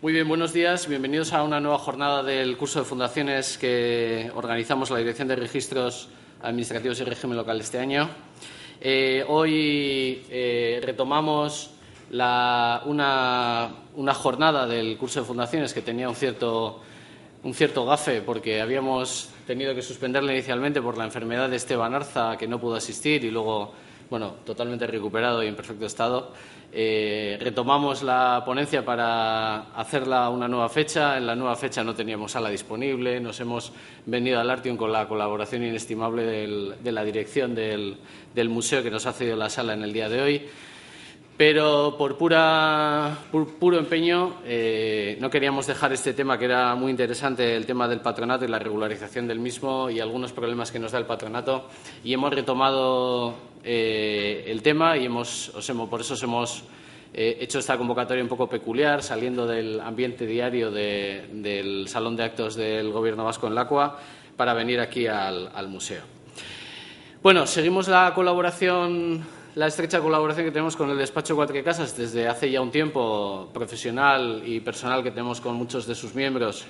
Muy bien, buenos días. Bienvenidos a una nueva jornada del curso de fundaciones que organizamos la Dirección de Registros Administrativos y Régimen Local este año. Hoy retomamos una jornada del curso de fundaciones que tenía un cierto gafe porque habíamos tenido que suspenderla inicialmente por la enfermedad de Esteban Arza, que no pudo asistir y luego, totalmente recuperado y en perfecto estado. Retomamos la ponencia para hacerla una nueva fecha. En la nueva fecha no teníamos sala disponible. Nos hemos venido al Artium con la colaboración inestimable de la dirección del museo, que nos ha cedido la sala en el día de hoy. Pero por puro empeño no queríamos dejar este tema, que era muy interesante, el tema del patronato y la regularización del mismo y algunos problemas que nos da el patronato. Y hemos retomado el tema y por eso hemos hecho esta convocatoria un poco peculiar, saliendo del ambiente diario del Salón de Actos del Gobierno Vasco en Lakua, para venir aquí al museo. Bueno, seguimos la estrecha colaboración que tenemos con el despacho Quatre Casas desde hace ya un tiempo, profesional y personal, que tenemos con muchos de sus miembros.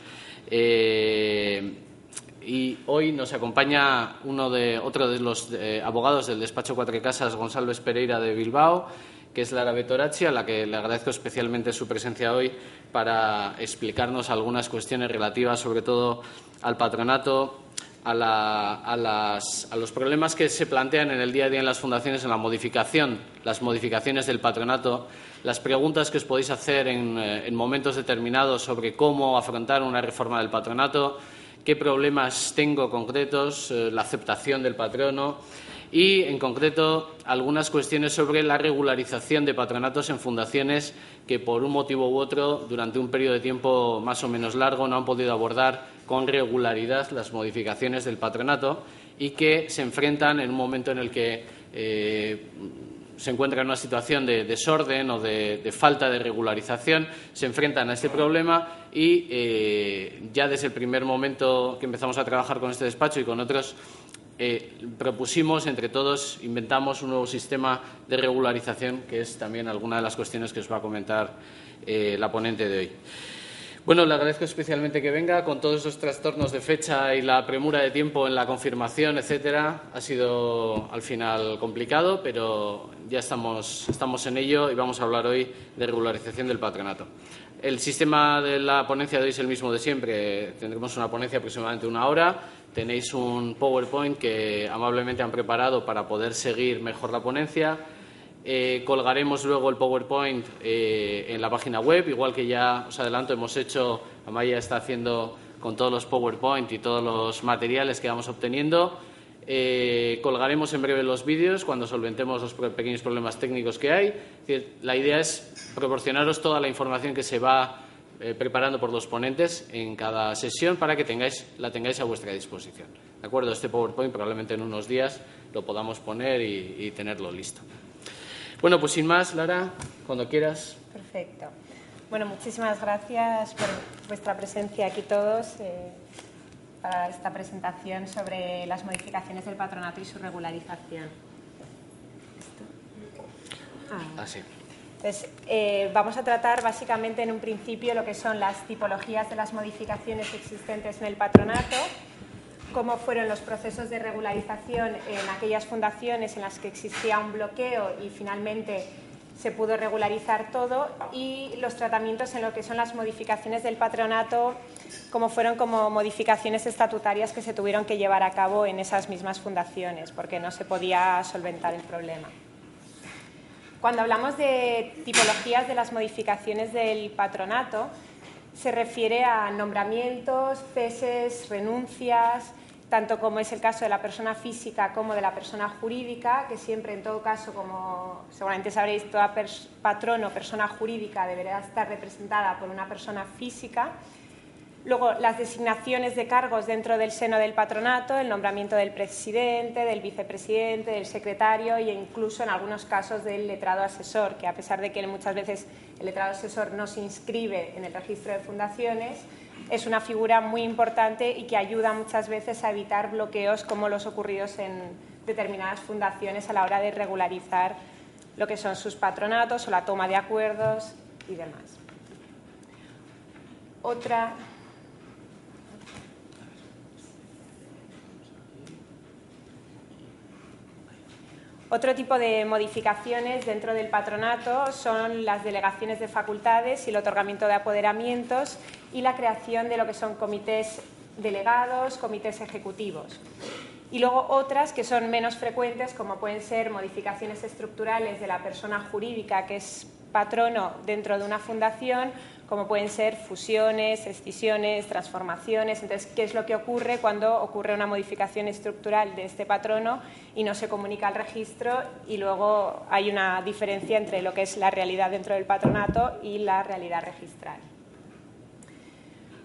Y hoy nos acompaña otro de los abogados del despacho Quatre Casas, Gonzalo Pereira, de Bilbao, que es Lara Betorachi, a la que le agradezco especialmente su presencia hoy para explicarnos algunas cuestiones relativas, sobre todo, al patronato, a los problemas que se plantean en el día a día en las fundaciones, en las modificaciones del patronato, las preguntas que os podéis hacer en momentos determinados sobre cómo afrontar una reforma del patronato, qué problemas tengo concretos, la aceptación del patrono y, en concreto, algunas cuestiones sobre la regularización de patronatos en fundaciones que, por un motivo u otro, durante un periodo de tiempo más o menos largo, no han podido abordar con regularidad las modificaciones del patronato y que se enfrentan en un momento en el que se encuentran en una situación de desorden o de falta de regularización, se enfrentan a este problema y ya desde el primer momento que empezamos a trabajar con este despacho y con otros, propusimos entre todos, inventamos un nuevo sistema de regularización, que es también alguna de las cuestiones que os va a comentar la ponente de hoy. Bueno, le agradezco especialmente que venga, con todos esos trastornos de fecha y la premura de tiempo en la confirmación, etcétera. Ha sido al final complicado, pero ya estamos en ello y vamos a hablar hoy de regularización del patronato. El sistema de la ponencia de hoy es el mismo de siempre. Tendremos una ponencia de aproximadamente 1 hora. Tenéis un PowerPoint que amablemente han preparado para poder seguir mejor la ponencia. Colgaremos luego el PowerPoint en la página web, igual que ya os adelanto hemos hecho. Amaya está haciendo con todos los PowerPoint y todos los materiales que vamos obteniendo. Colgaremos en breve los vídeos cuando solventemos los pequeños problemas técnicos que hay. Es decir, la idea es proporcionaros toda la información que se va preparando por los ponentes en cada sesión para que la tengáis a vuestra disposición. ¿De acuerdo? Este PowerPoint probablemente en unos días lo podamos poner y tenerlo listo. Bueno, pues sin más, Lara, cuando quieras. Perfecto. Bueno, muchísimas gracias por vuestra presencia aquí todos para esta presentación sobre las modificaciones del patronato y su regularización. Sí. Entonces, vamos a tratar básicamente en un principio lo que son las tipologías de las modificaciones existentes en el patronato, cómo fueron los procesos de regularización en aquellas fundaciones en las que existía un bloqueo y finalmente se pudo regularizar todo, y los tratamientos en lo que son las modificaciones del patronato, cómo fueron como modificaciones estatutarias que se tuvieron que llevar a cabo en esas mismas fundaciones porque no se podía solventar el problema. Cuando hablamos de tipologías de las modificaciones del patronato, se refiere a nombramientos, ceses, renuncias, tanto como es el caso de la persona física como de la persona jurídica, que siempre, en todo caso, como seguramente sabréis, toda patrono o persona jurídica deberá estar representada por una persona física. Luego, las designaciones de cargos dentro del seno del patronato, el nombramiento del presidente, del vicepresidente, del secretario e incluso, en algunos casos, del letrado asesor, que a pesar de que muchas veces el letrado asesor no se inscribe en el registro de fundaciones, es una figura muy importante y que ayuda muchas veces a evitar bloqueos como los ocurridos en determinadas fundaciones a la hora de regularizar lo que son sus patronatos o la toma de acuerdos y demás. Otro tipo de modificaciones dentro del patronato son las delegaciones de facultades y el otorgamiento de apoderamientos y la creación de lo que son comités delegados, comités ejecutivos. Y luego otras que son menos frecuentes, como pueden ser modificaciones estructurales de la persona jurídica que es patrono dentro de una fundación, como pueden ser fusiones, escisiones, transformaciones. Entonces, ¿qué es lo que ocurre cuando ocurre una modificación estructural de este patrono y no se comunica al registro y luego hay una diferencia entre lo que es la realidad dentro del patronato y la realidad registral?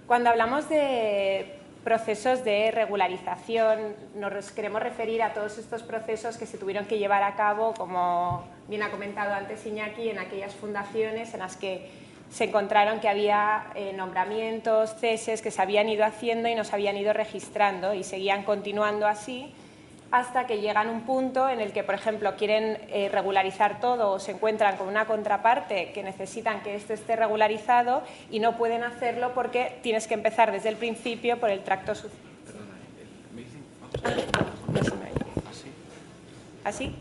Cuando hablamos de procesos de regularización, nos queremos referir a todos estos procesos que se tuvieron que llevar a cabo, como bien ha comentado antes Iñaki, en aquellas fundaciones en las que se encontraron que había nombramientos, ceses que se habían ido haciendo y no se habían ido registrando y seguían continuando así hasta que llegan a un punto en el que, por ejemplo, quieren regularizar todo o se encuentran con una contraparte que necesitan que esto esté regularizado y no pueden hacerlo porque tienes que empezar desde el principio por el tracto sucesivo. ¿Así?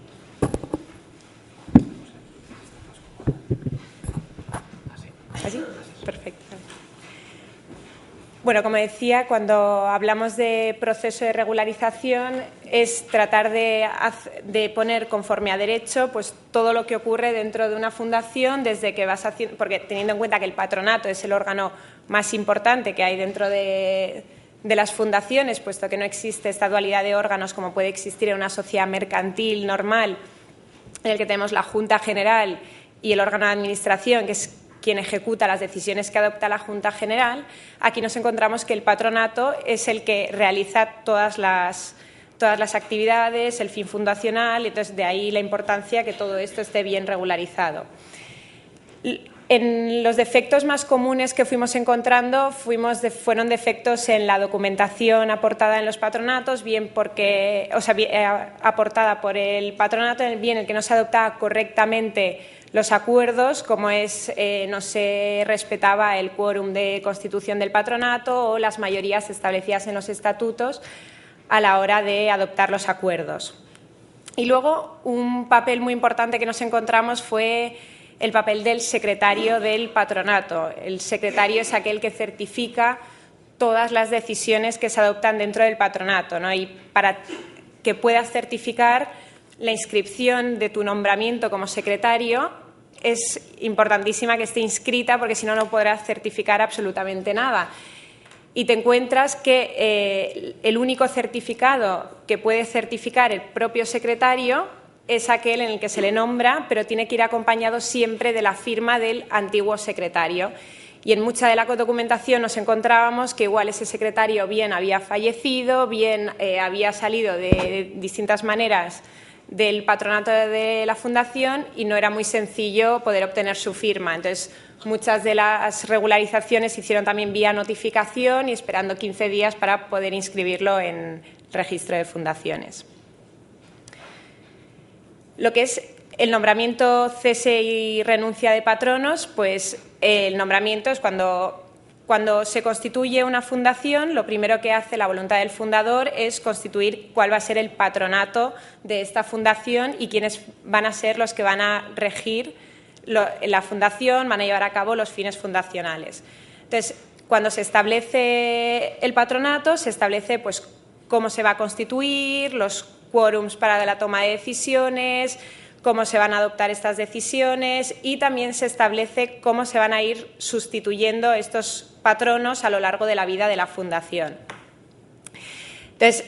¿Así? Perfecto. Bueno, como decía, cuando hablamos de proceso de regularización es tratar de poner conforme a derecho pues, todo lo que ocurre dentro de una fundación desde que vas haciendo, porque teniendo en cuenta que el patronato es el órgano más importante que hay dentro de las fundaciones, puesto que no existe esta dualidad de órganos como puede existir en una sociedad mercantil normal, en el que tenemos la Junta General y el órgano de administración, que es quien ejecuta las decisiones que adopta la Junta General. Aquí nos encontramos que el patronato es el que realiza todas las actividades, el fin fundacional, y entonces de ahí la importancia que todo esto esté bien regularizado. En los defectos más comunes que fuimos encontrando fueron defectos en la documentación aportada en los patronatos, bien porque, aportada por el patronato, bien el que no se adoptaba correctamente los acuerdos, como no se respetaba el quórum de constitución del patronato o las mayorías establecidas en los estatutos a la hora de adoptar los acuerdos. Y luego un papel muy importante que nos encontramos fue el papel del secretario del patronato. El secretario es aquel que certifica todas las decisiones que se adoptan dentro del patronato, ¿no? Y para que puedas certificar la inscripción de tu nombramiento como secretario es importantísima que esté inscrita porque si no, no podrás certificar absolutamente nada. Y te encuentras que el único certificado que puede certificar el propio secretario es aquel en el que se le nombra, pero tiene que ir acompañado siempre de la firma del antiguo secretario. Y en mucha de la documentación nos encontrábamos que igual ese secretario bien había fallecido, bien había salido de distintas maneras del patronato de la fundación y no era muy sencillo poder obtener su firma. Entonces, muchas de las regularizaciones se hicieron también vía notificación y esperando 15 días para poder inscribirlo en el registro de fundaciones. Lo que es el nombramiento, cese y renuncia de patronos, pues el nombramiento es cuando se constituye una fundación, lo primero que hace la voluntad del fundador es constituir cuál va a ser el patronato de esta fundación y quiénes van a ser los que van a regir la fundación, van a llevar a cabo los fines fundacionales. Entonces, cuando se establece el patronato, se establece pues, cómo se va a constituir, los quórums para la toma de decisiones, cómo se van a adoptar estas decisiones y también se establece cómo se van a ir sustituyendo estos patronos a lo largo de la vida de la fundación. Entonces,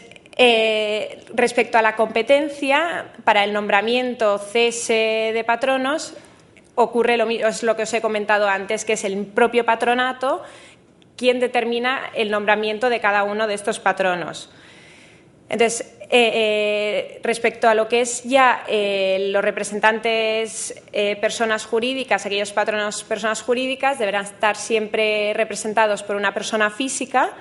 respecto a la competencia, para el nombramiento cese de patronos ocurre lo mismo, es lo que os he comentado antes, que es el propio patronato quien determina el nombramiento de cada uno de estos patronos. Entonces, respecto a lo que es ya los representantes personas jurídicas, aquellos patronos personas jurídicas deberán estar siempre representados por una persona física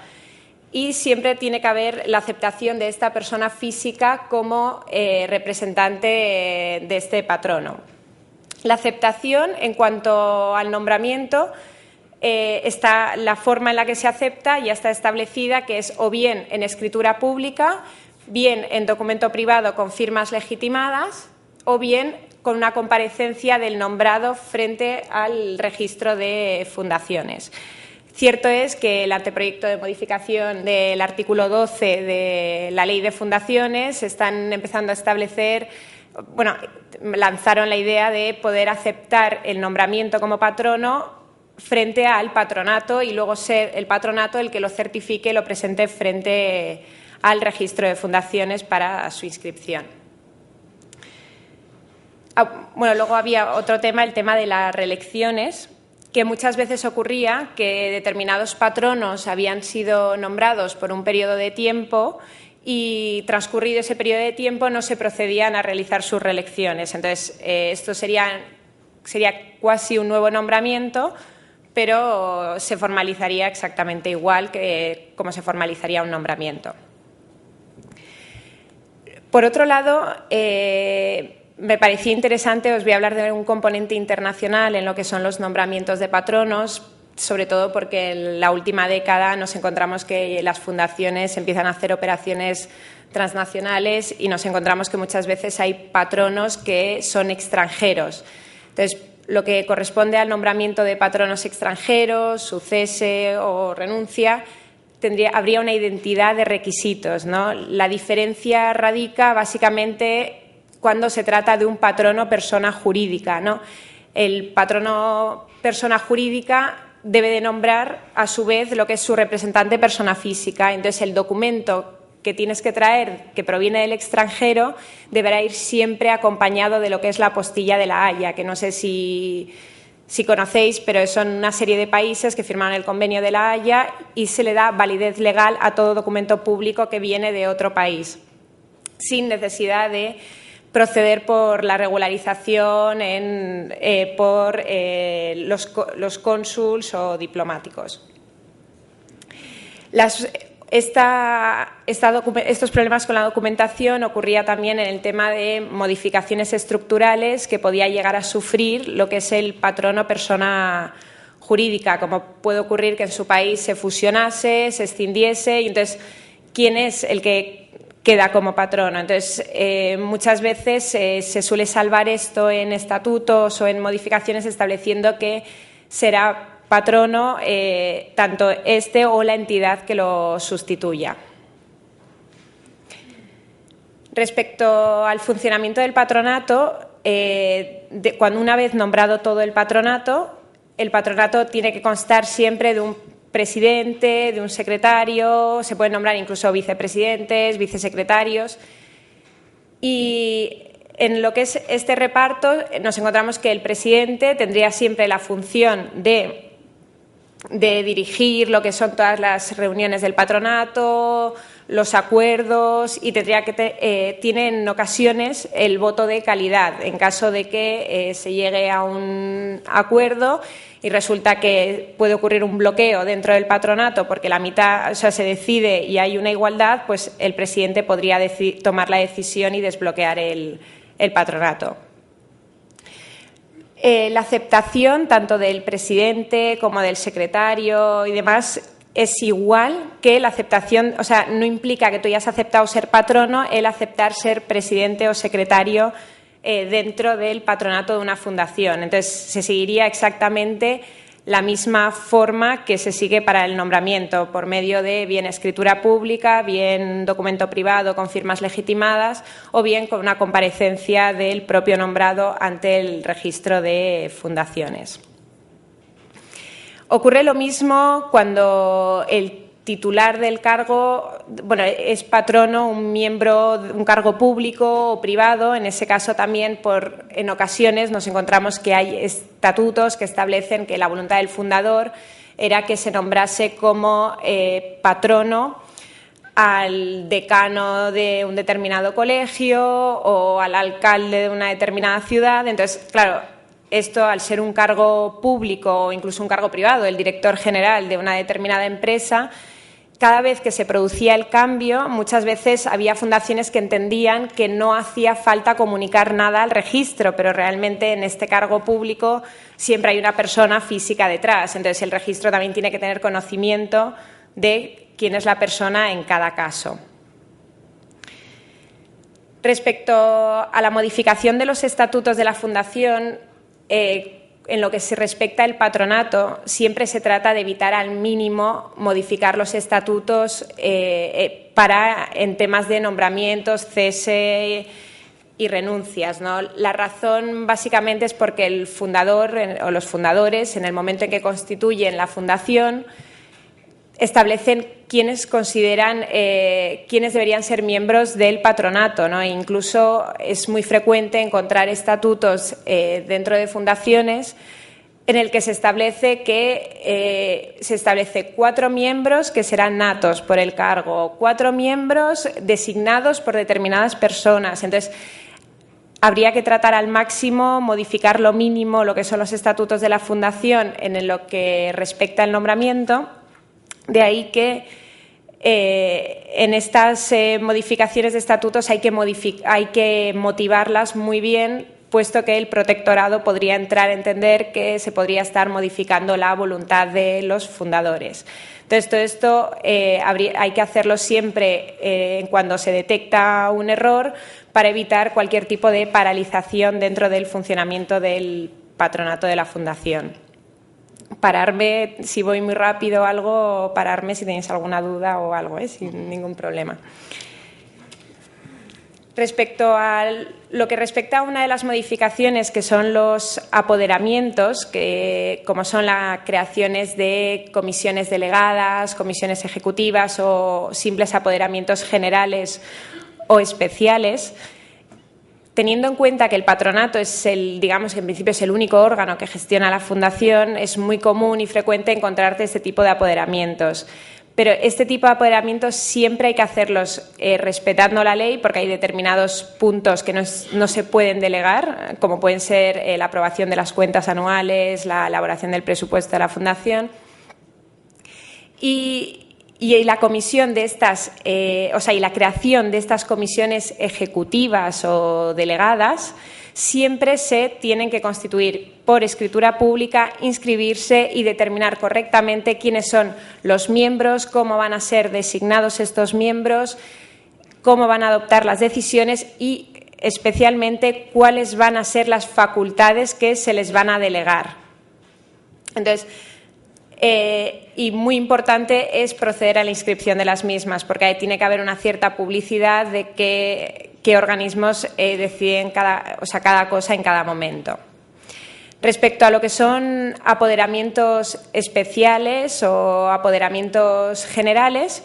y siempre tiene que haber la aceptación de esta persona física como representante de este patrono. La aceptación en cuanto al nombramiento la forma en la que se acepta ya está establecida, que es o bien en escritura pública, bien en documento privado con firmas legitimadas o bien con una comparecencia del nombrado frente al registro de fundaciones. Cierto es que el anteproyecto de modificación del artículo 12 de la Ley de Fundaciones están empezando a establecer, lanzaron la idea de poder aceptar el nombramiento como patrono frente al patronato y luego ser el patronato el que lo certifique y lo presente frente al registro de fundaciones para su inscripción. Luego había otro tema, el tema de las reelecciones, que muchas veces ocurría que determinados patronos habían sido nombrados por un periodo de tiempo y transcurrido ese periodo de tiempo no se procedían a realizar sus reelecciones. Entonces, esto sería casi un nuevo nombramiento, pero se formalizaría exactamente igual que como se formalizaría un nombramiento. Por otro lado, me parecía interesante, os voy a hablar de un componente internacional en lo que son los nombramientos de patronos, sobre todo porque en la última década nos encontramos que las fundaciones empiezan a hacer operaciones transnacionales y nos encontramos que muchas veces hay patronos que son extranjeros. Entonces, lo que corresponde al nombramiento de patronos extranjeros, su cese o renuncia, habría una identidad de requisitos, ¿no? La diferencia radica básicamente cuando se trata de un patrono persona jurídica, ¿no? El patrono persona jurídica debe de nombrar a su vez lo que es su representante persona física. Entonces, el documento que tienes que traer, que proviene del extranjero, deberá ir siempre acompañado de lo que es la apostilla de la Haya, que no sé si conocéis, pero son una serie de países que firmaron el convenio de la Haya y se le da validez legal a todo documento público que viene de otro país, sin necesidad de proceder por la regularización por los cónsuls o diplomáticos. Estos problemas con la documentación ocurría también en el tema de modificaciones estructurales que podía llegar a sufrir lo que es el patrono persona jurídica, como puede ocurrir que en su país se fusionase, se escindiese y entonces ¿quién es el que queda como patrono? Entonces, muchas veces se suele salvar esto en estatutos o en modificaciones estableciendo que será patrono tanto este o la entidad que lo sustituya. Respecto al funcionamiento del patronato, cuando una vez nombrado todo el patronato tiene que constar siempre de un presidente, de un secretario, se pueden nombrar incluso vicepresidentes, vicesecretarios. Y en lo que es este reparto nos encontramos que el presidente tendría siempre la función de dirigir lo que son todas las reuniones del patronato, los acuerdos y tiene en ocasiones el voto de calidad en caso de que se llegue a un acuerdo y resulta que puede ocurrir un bloqueo dentro del patronato porque la mitad, se decide y hay una igualdad, pues el presidente podría tomar la decisión y desbloquear el patronato. La aceptación tanto del presidente como del secretario y demás es igual que la aceptación, no implica que tú hayas aceptado ser patrono el aceptar ser presidente o secretario dentro del patronato de una fundación. Entonces, se seguiría exactamente la misma forma que se sigue para el nombramiento, por medio de bien escritura pública, bien documento privado con firmas legitimadas o bien con una comparecencia del propio nombrado ante el registro de fundaciones. Ocurre lo mismo cuando el titular del cargo, es patrono, un miembro de un cargo público o privado. En ese caso también, en ocasiones, nos encontramos que hay estatutos que establecen que la voluntad del fundador era que se nombrase como patrono al decano de un determinado colegio o al alcalde de una determinada ciudad. Entonces, claro, esto, al ser un cargo público o incluso un cargo privado, el director general de una determinada empresa, cada vez que se producía el cambio, muchas veces había fundaciones que entendían que no hacía falta comunicar nada al registro, pero realmente en este cargo público siempre hay una persona física detrás. Entonces, el registro también tiene que tener conocimiento de quién es la persona en cada caso. Respecto a la modificación de los estatutos de la Fundación, en lo que se respecta al patronato, siempre se trata de evitar al mínimo modificar los estatutos en temas de nombramientos, cese y renuncias, ¿no? La razón básicamente es porque el fundador o los fundadores, en el momento en que constituyen la fundación, establecen quiénes consideran quiénes deberían ser miembros del patronato, ¿no? E incluso es muy frecuente encontrar estatutos dentro de fundaciones en el que se establece que se establece 4 miembros que serán natos por el cargo, 4 miembros designados por determinadas personas. Entonces, habría que tratar al máximo, modificar lo mínimo, lo que son los estatutos de la fundación en lo que respecta al nombramiento. De ahí que en estas modificaciones de estatutos hay que motivarlas muy bien, puesto que el protectorado podría entrar a entender que se podría estar modificando la voluntad de los fundadores. Entonces, todo esto hay que hacerlo siempre cuando se detecta un error para evitar cualquier tipo de paralización dentro del funcionamiento del patronato de la fundación. Pararme, si voy muy rápido o algo, pararme si tenéis alguna duda o algo, sin ningún problema. Respecto a lo que respecta a una de las modificaciones, que son los apoderamientos, que como son las creaciones de comisiones delegadas, comisiones ejecutivas o simples apoderamientos generales o especiales, teniendo en cuenta que el patronato es digamos que en principio es el único órgano que gestiona la fundación, es muy común y frecuente encontrarte este tipo de apoderamientos. Pero este tipo de apoderamientos siempre hay que hacerlos respetando la ley, porque hay determinados puntos que no se pueden delegar, como pueden ser la aprobación de las cuentas anuales, la elaboración del presupuesto de la fundación. Y la comisión de estas, y la creación de estas comisiones ejecutivas o delegadas siempre se tienen que constituir por escritura pública, inscribirse y determinar correctamente quiénes son los miembros, cómo van a ser designados estos miembros, cómo van a adoptar las decisiones y especialmente cuáles van a ser las facultades que se les van a delegar. Entonces, y muy importante es proceder a la inscripción de las mismas, porque ahí tiene que haber una cierta publicidad de qué organismos deciden cada cosa en cada momento. Respecto a lo que son apoderamientos especiales o apoderamientos generales,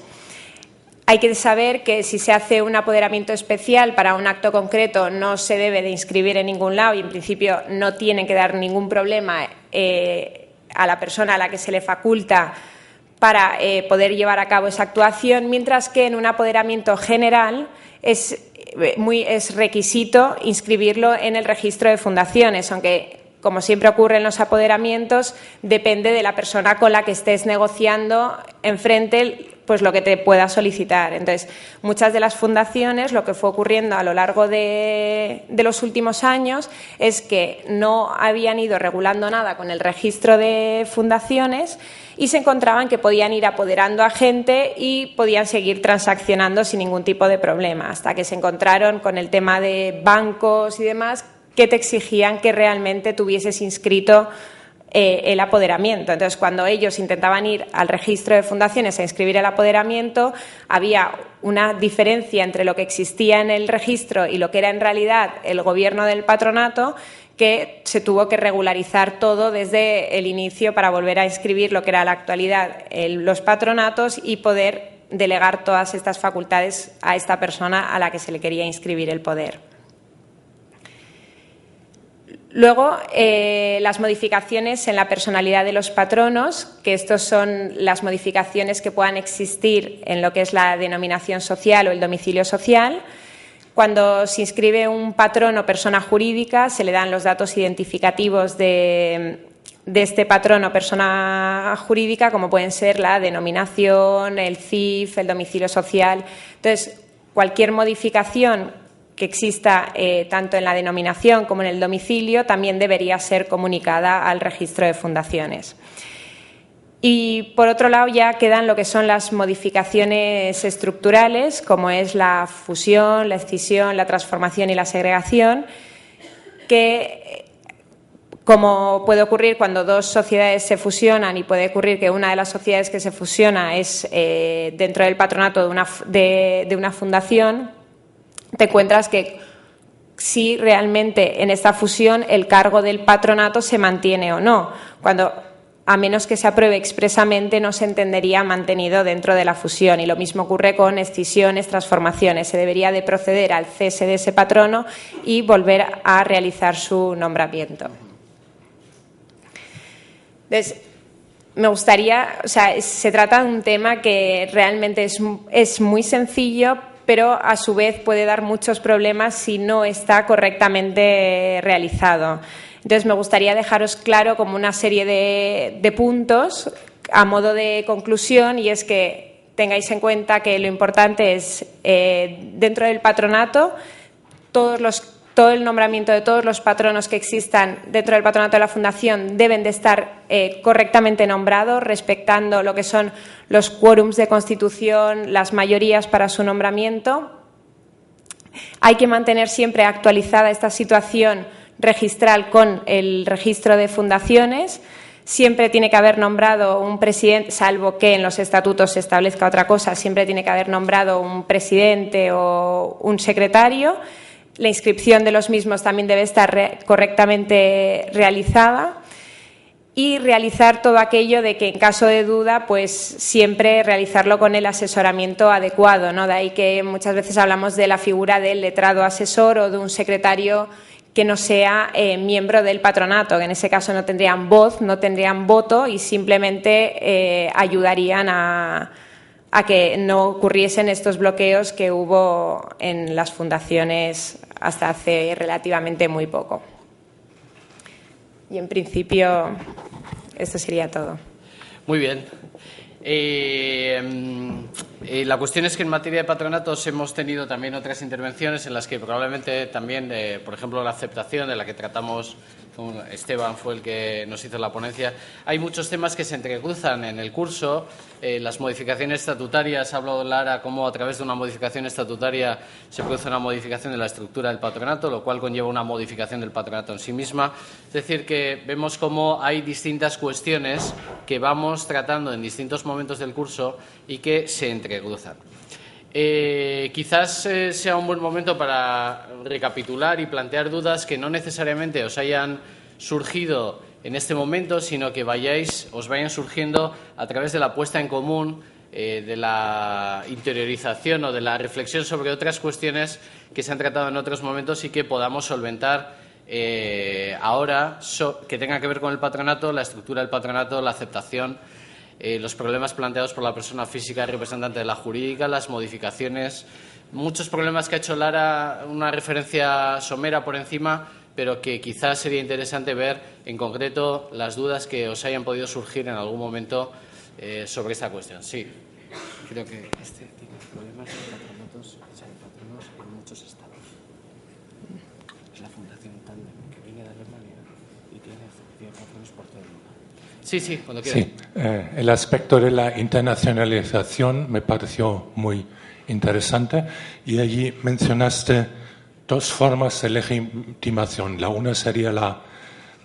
hay que saber que si se hace un apoderamiento especial para un acto concreto no se debe de inscribir en ningún lado y en principio no tiene que dar ningún problema a la persona a la que se le faculta para poder llevar a cabo esa actuación, mientras que en un apoderamiento general es requisito inscribirlo en el registro de fundaciones, aunque, como siempre ocurre en los apoderamientos, depende de la persona con la que estés negociando enfrente pues lo que te pueda solicitar. Entonces, muchas de las fundaciones, lo que fue ocurriendo a lo largo de los últimos años es que no habían ido regulando nada con el registro de fundaciones y se encontraban que podían ir apoderando a gente y podían seguir transaccionando sin ningún tipo de problema, hasta que se encontraron con el tema de bancos y demás que te exigían que realmente tuvieses inscrito el apoderamiento. Entonces, cuando ellos intentaban ir al registro de fundaciones a inscribir el apoderamiento, había una diferencia entre lo que existía en el registro y lo que era en realidad el gobierno del patronato, que se tuvo que regularizar todo desde el inicio para volver a inscribir lo que era la actualidad los patronatos y poder delegar todas estas facultades a esta persona a la que se le quería inscribir el poder. Luego, las modificaciones en la personalidad de los patronos, que estos son las modificaciones que puedan existir en lo que es la denominación social o el domicilio social. Cuando se inscribe un patrón o persona jurídica, se le dan los datos identificativos de de este patrón o persona jurídica, como pueden ser la denominación, el CIF, el domicilio social. Entonces, cualquier modificación que exista tanto en la denominación como en el domicilio también debería ser comunicada al registro de fundaciones. Y, por otro lado, ya quedan lo que son las modificaciones estructurales, como es la fusión, la escisión, la transformación y la segregación, que, como puede ocurrir cuando dos sociedades se fusionan, y puede ocurrir que una de las sociedades que se fusiona es dentro del patronato de una fundación, te encuentras que si realmente en esta fusión el cargo del patronato se mantiene o no, cuando, a menos que se apruebe expresamente, no se entendería mantenido dentro de la fusión. Y lo mismo ocurre con escisiones, transformaciones. Se debería de proceder al cese de ese patrono y volver a realizar su nombramiento. Entonces, me gustaría, o sea, se trata de un tema que realmente es muy sencillo, pero a su vez puede dar muchos problemas si no está correctamente realizado. Entonces, me gustaría dejaros claro como una serie de puntos a modo de conclusión, y es que tengáis en cuenta que lo importante es, dentro del patronato, todo el nombramiento de todos los patronos que existan dentro del patronato de la Fundación deben de estar correctamente nombrados, respetando lo que son los quórums de constitución, las mayorías para su nombramiento. Hay que mantener siempre actualizada esta situación registral con el registro de fundaciones. Siempre tiene que haber nombrado un presidente, salvo que en los estatutos se establezca otra cosa, siempre tiene que haber nombrado un presidente o un secretario. La inscripción de los mismos también debe estar correctamente realizada, y realizar todo aquello de que, en caso de duda, pues siempre realizarlo con el asesoramiento adecuado, ¿no? De ahí que muchas veces hablamos de la figura del letrado asesor o de un secretario que no sea miembro del patronato, que en ese caso no tendrían voz, no tendrían voto, y simplemente ayudarían a que no ocurriesen estos bloqueos que hubo en las fundaciones hasta hace relativamente muy poco. Y en principio esto sería todo. Muy bien. La cuestión es que en materia de patronatos hemos tenido también otras intervenciones en las que probablemente también, por ejemplo, la aceptación, de la que tratamos, Esteban fue el que nos hizo la ponencia. Hay muchos temas que se entrecruzan en el curso. Las modificaciones estatutarias, ha hablado Lara cómo a través de una modificación estatutaria se produce una modificación de la estructura del patronato, lo cual conlleva una modificación del patronato en sí misma. Es decir, que vemos cómo hay distintas cuestiones que vamos tratando en distintos momentos del curso y que se entrecruzan. Quizás sea un buen momento para recapitular y plantear dudas que no necesariamente os hayan surgido en este momento, sino que os vayan surgiendo a través de la puesta en común, de la interiorización o de la reflexión sobre otras cuestiones que se han tratado en otros momentos y que podamos solventar ahora, que tenga que ver con el patronato, la estructura del patronato, la aceptación, los problemas planteados por la persona física representante de la jurídica, las modificaciones, muchos problemas que ha hecho Lara, una referencia somera por encima, pero que quizás sería interesante ver en concreto las dudas que os hayan podido surgir en algún momento sobre esta cuestión. Sí, creo que este tiene problemas de patronatos en muchos estados. Es la Fundación Tandem, que viene de Alemania y tiene patronos por todo el mundo. Sí, sí, cuando quieras. Sí, el aspecto de la internacionalización me pareció muy interesante, y allí mencionaste dos formas de legitimación. La una sería la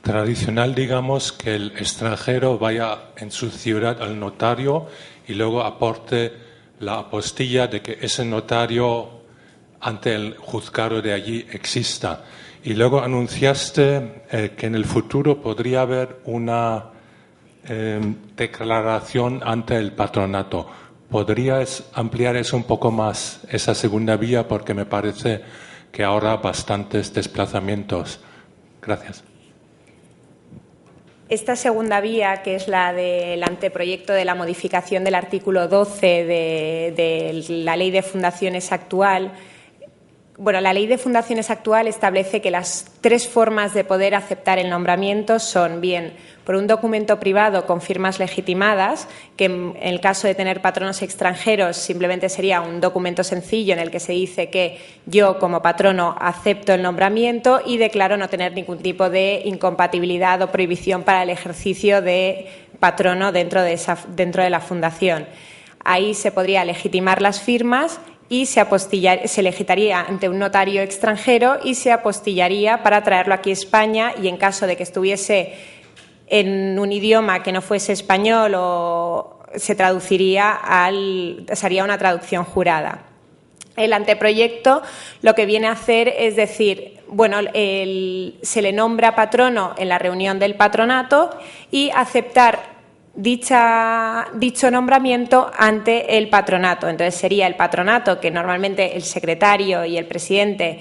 tradicional, digamos, que el extranjero vaya en su ciudad al notario y luego aporte la apostilla de que ese notario ante el juzgado de allí exista. Y luego anunciaste que en el futuro podría haber una declaración ante el patronato. ¿Podrías ampliar eso un poco más, esa segunda vía? Porque me parece que ahora bastantes desplazamientos. Gracias. Esta segunda vía, que es la del anteproyecto de la modificación del artículo 12 de la Ley de Fundaciones actual, Bueno, la Ley de Fundaciones actual establece que las 3 formas de poder aceptar el nombramiento son, bien, por un documento privado con firmas legitimadas, que en el caso de tener patronos extranjeros simplemente sería un documento sencillo en el que se dice que yo, como patrono, acepto el nombramiento y declaro no tener ningún tipo de incompatibilidad o prohibición para el ejercicio de patrono dentro de la fundación. Ahí se podría legitimar las firmas y se legitaría ante un notario extranjero y se apostillaría para traerlo aquí a España, y en caso de que estuviese en un idioma que no fuese español, o se haría una traducción jurada. El anteproyecto lo que viene a hacer es decir, bueno, se le nombra patrono en la reunión del patronato y aceptar dicho nombramiento ante el patronato. Entonces sería el patronato, que normalmente el secretario y el presidente,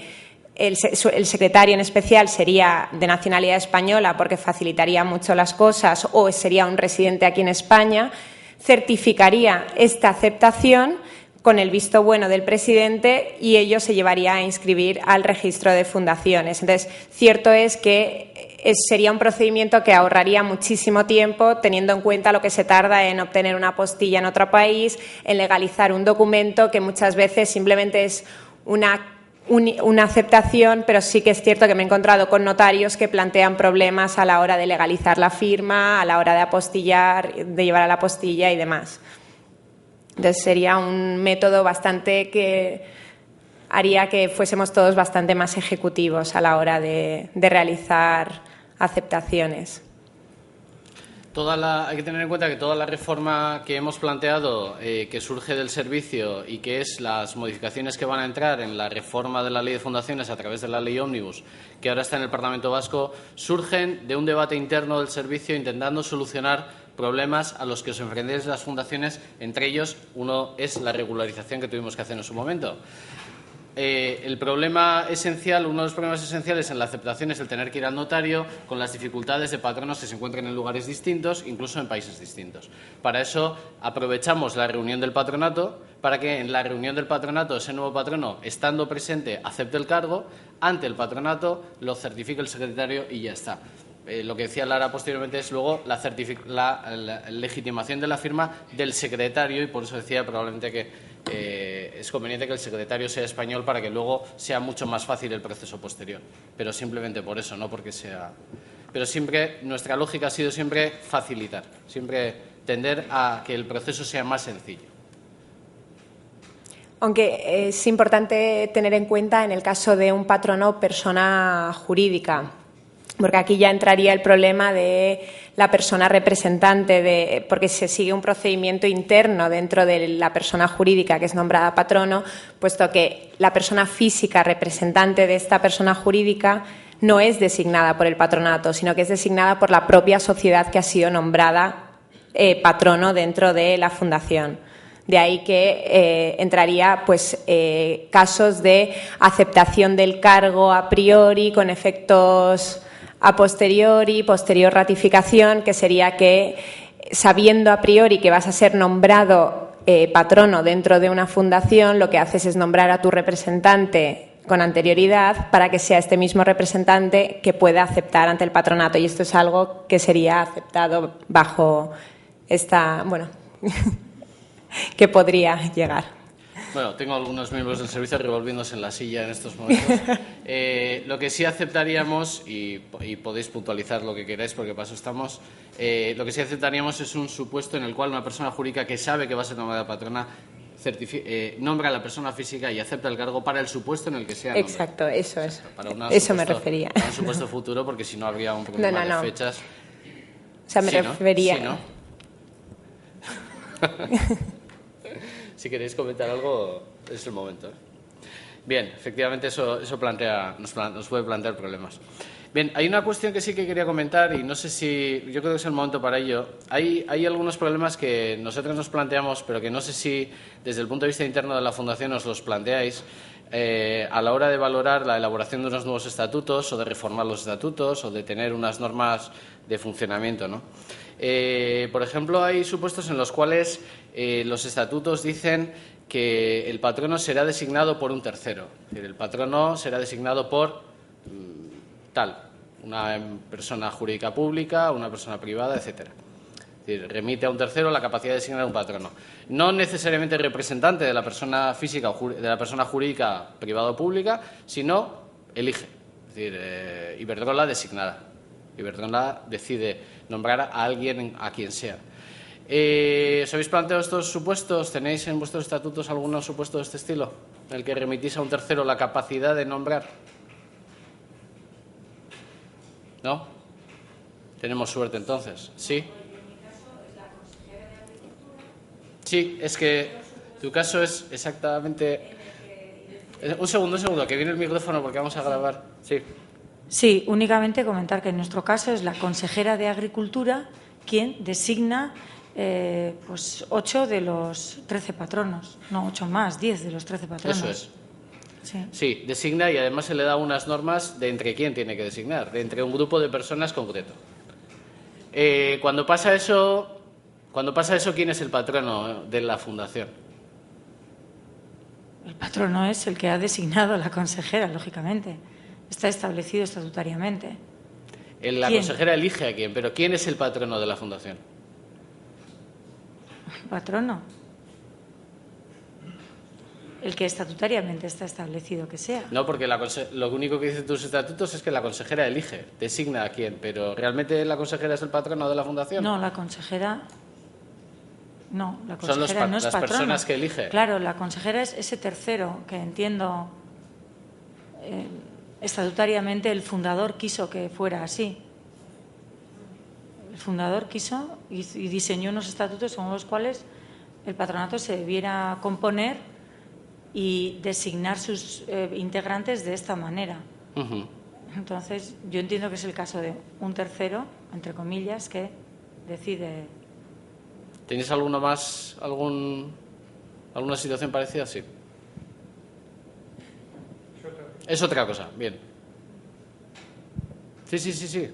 el secretario en especial sería de nacionalidad española porque facilitaría mucho las cosas, o sería un residente aquí en España, certificaría esta aceptación con el visto bueno del presidente y ello se llevaría a inscribir al registro de fundaciones. Entonces, cierto es que sería un procedimiento que ahorraría muchísimo tiempo, teniendo en cuenta lo que se tarda en obtener una apostilla en otro país, en legalizar un documento que muchas veces simplemente es una aceptación, pero sí que es cierto que me he encontrado con notarios que plantean problemas a la hora de legalizar la firma, a la hora de apostillar, de llevar a la apostilla y demás. Entonces sería un método bastante que haría que fuésemos todos bastante más ejecutivos a la hora de realizar aceptaciones. Hay que tener en cuenta que toda la reforma que hemos planteado, que surge del servicio y que es las modificaciones que van a entrar en la reforma de la Ley de Fundaciones a través de la Ley Ómnibus, que ahora está en el Parlamento Vasco, surgen de un debate interno del servicio intentando solucionar problemas a los que os enfrentáis las fundaciones. Entre ellos, uno es la regularización que tuvimos que hacer en su momento. El problema esencial, uno de los problemas esenciales en la aceptación es el tener que ir al notario, con las dificultades de patronos que se encuentran en lugares distintos, incluso en países distintos. Para eso aprovechamos la reunión del patronato, para que en la reunión del patronato ese nuevo patrono, estando presente, acepte el cargo, ante el patronato lo certifique el secretario y ya está. Lo que decía Lara posteriormente es luego la legitimación de la firma del secretario, y por eso decía probablemente que es conveniente que el secretario sea español para que luego sea mucho más fácil el proceso posterior. Pero simplemente por eso, no porque sea. Pero siempre, nuestra lógica ha sido siempre facilitar, siempre tender a que el proceso sea más sencillo. Aunque es importante tener en cuenta en el caso de un patrono persona jurídica, porque aquí ya entraría el problema de la persona representante, porque se sigue un procedimiento interno dentro de la persona jurídica que es nombrada patrono, puesto que la persona física representante de esta persona jurídica no es designada por el patronato, sino que es designada por la propia sociedad que ha sido nombrada patrono dentro de la fundación. De ahí que entraría casos de aceptación del cargo a priori con efectos a posteriori, posterior ratificación, que sería que, sabiendo a priori que vas a ser nombrado patrono dentro de una fundación, lo que haces es nombrar a tu representante con anterioridad para que sea este mismo representante que pueda aceptar ante el patronato. Y esto es algo que sería aceptado bajo que podría llegar. Bueno, tengo algunos miembros del servicio revolviéndose en la silla en estos momentos. Lo que sí aceptaríamos, y podéis puntualizar lo que queráis porque para eso estamos, lo que sí aceptaríamos es un supuesto en el cual una persona jurídica que sabe que va a ser nombrada patrona nombra a la persona física y acepta el cargo para el supuesto en el que sea nombrado. Exacto, eso es. Eso me refería. Para un supuesto futuro, porque si no habría un problema de fechas. O sea, me refería. Sí, ¿no? Si queréis comentar algo, es el momento. Bien, efectivamente eso nos puede plantear problemas. Bien, hay una cuestión que sí que quería comentar y no sé si, yo creo que es el momento para ello. Hay algunos problemas que nosotros nos planteamos, pero que no sé si desde el punto de vista interno de la Fundación os los planteáis a la hora de valorar la elaboración de unos nuevos estatutos o de reformar los estatutos o de tener unas normas de funcionamiento, ¿no? Por ejemplo, hay supuestos en los cuales los estatutos dicen que el patrono será designado por un tercero. Es decir, el patrono será designado por una persona jurídica pública, una persona privada, etcétera. Es decir, remite a un tercero la capacidad de designar un patrono. No necesariamente representante de la persona física o de la persona jurídica privada o pública, sino elige. Es decir, Iberdrola designará. Iberdrola decide nombrar a alguien, a quien sea. ¿Os habéis planteado estos supuestos? ¿Tenéis en vuestros estatutos algún supuesto de este estilo? En el que remitís a un tercero la capacidad de nombrar. ¿No? Tenemos suerte entonces. ¿Sí? Sí, es que tu caso es exactamente... Un segundo, que viene el micrófono porque vamos a grabar. Sí. Sí, únicamente comentar que en nuestro caso es la consejera de Agricultura quien designa 8 de los 13 patronos. No, 8 más, 10 de los 13 patronos. Eso es. Sí. Sí, designa y además se le da unas normas de entre quién tiene que designar, de entre un grupo de personas concreto. Cuando pasa eso, ¿quién es el patrono de la fundación? El patrono es el que ha designado a la consejera, lógicamente. Está establecido estatutariamente. La consejera elige a quién, pero ¿quién es el patrono de la fundación? ¿El patrono? El que estatutariamente está establecido que sea. No, porque lo único que dicen tus estatutos es que la consejera elige, designa a quién, pero ¿realmente la consejera es el patrono de la fundación? No, la consejera... No, la Son consejera no es las patrona. personas que elige. Claro, la consejera es ese tercero que entiendo estatutariamente el fundador quiso que fuera así. El fundador quiso y diseñó unos estatutos según los cuales el patronato se debiera componer y designar sus integrantes de esta manera. Entonces, yo entiendo que es el caso de un tercero, entre comillas, que decide... ¿Tenéis alguno más, alguna situación parecida? Sí. Es otra cosa, bien. Sí. Sí,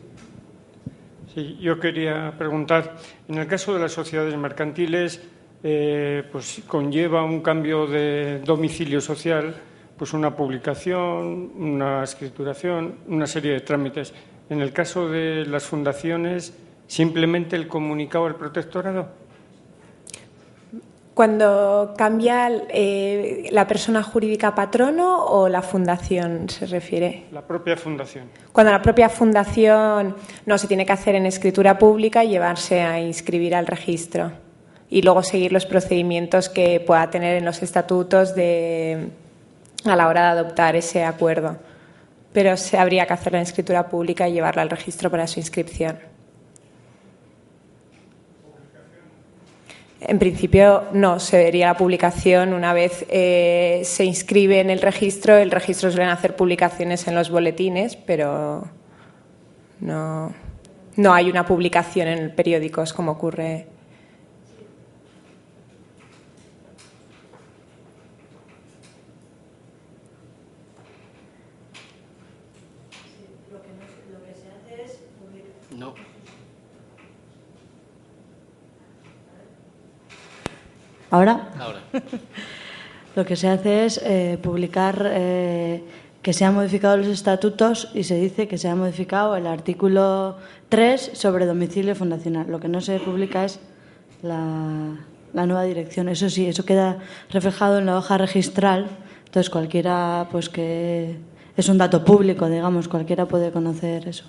yo quería preguntar, en el caso de las sociedades mercantiles, pues conlleva un cambio de domicilio social, pues una publicación, una escrituración, una serie de trámites. En el caso de las fundaciones, ¿simplemente el comunicado al protectorado? Cuando cambia la persona jurídica patrono o la fundación se refiere. La propia fundación. Cuando la propia fundación no se tiene que hacer en escritura pública y llevarse a inscribir al registro y luego seguir los procedimientos que pueda tener en los estatutos a la hora de adoptar ese acuerdo. Pero se habría que hacerlo en escritura pública y llevarla al registro para su inscripción. En principio no, se vería la publicación una vez se inscribe en el registro suelen hacer publicaciones en los boletines, pero no hay una publicación en periódicos como ocurre. Lo que se hace es publicar. No. ¿Ahora? Ahora. Lo que se hace es publicar que se han modificado los estatutos y se dice que se ha modificado el artículo 3 sobre domicilio fundacional. Lo que no se publica es la nueva dirección. Eso sí, eso queda reflejado en la hoja registral. Entonces cualquiera, pues que es un dato público, digamos, cualquiera puede conocer eso.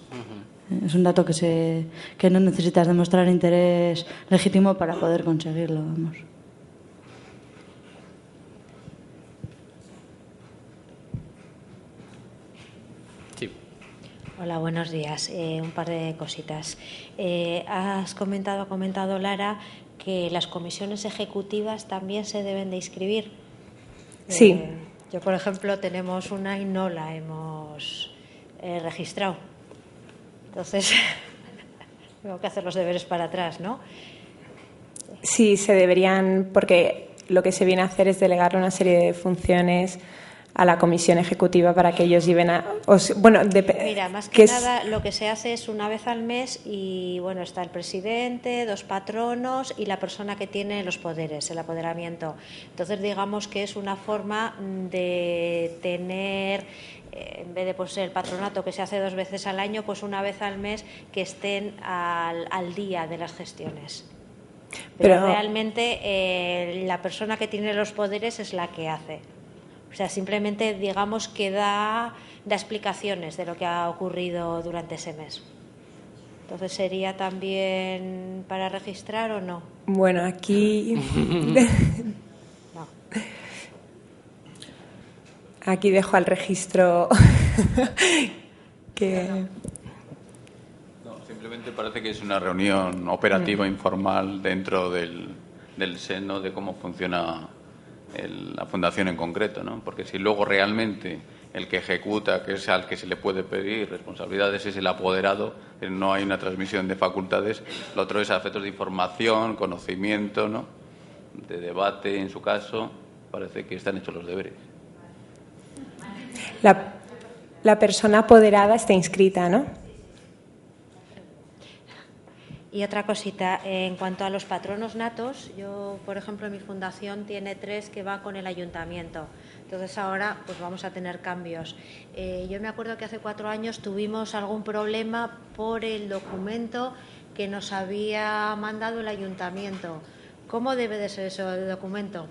Es un dato que no necesitas demostrar interés legítimo para poder conseguirlo, vamos. Hola, buenos días. Un par de cositas. Ha comentado Lara que las comisiones ejecutivas también se deben de inscribir. Sí. Yo, por ejemplo, tenemos una y no la hemos registrado. Entonces, tengo que hacer los deberes para atrás, ¿no? Sí, se deberían, porque lo que se viene a hacer es delegar una serie de funciones a la comisión ejecutiva para que ellos lleven a... Mira, más que nada lo que se hace es una vez al mes y bueno, está el presidente, 2 patronos y la persona que tiene los poderes, el apoderamiento. Entonces digamos que es una forma de tener, en vez de pues, el patronato que se hace 2 veces al año, pues una vez al mes que estén al día de las gestiones. Pero realmente la persona que tiene los poderes es la que hace. O sea, simplemente digamos que da explicaciones de lo que ha ocurrido durante ese mes. Entonces, ¿sería también para registrar o no? Bueno, aquí... No. Aquí dejo al registro que... No, simplemente parece que es una reunión operativa informal dentro del seno de cómo funciona la fundación en concreto, ¿no? Porque si luego realmente el que ejecuta, que es al que se le puede pedir responsabilidades, es el apoderado, no hay una transmisión de facultades. Lo otro es a efectos de información, conocimiento, ¿no? De debate, en su caso, parece que están hechos los deberes. La persona apoderada está inscrita, ¿no? Y otra cosita, en cuanto a los patronos natos, yo, por ejemplo, mi fundación tiene 3 que va con el ayuntamiento. Entonces ahora pues vamos a tener cambios. Yo me acuerdo que hace 4 años tuvimos algún problema por el documento que nos había mandado el ayuntamiento. ¿Cómo debe de ser eso el documento?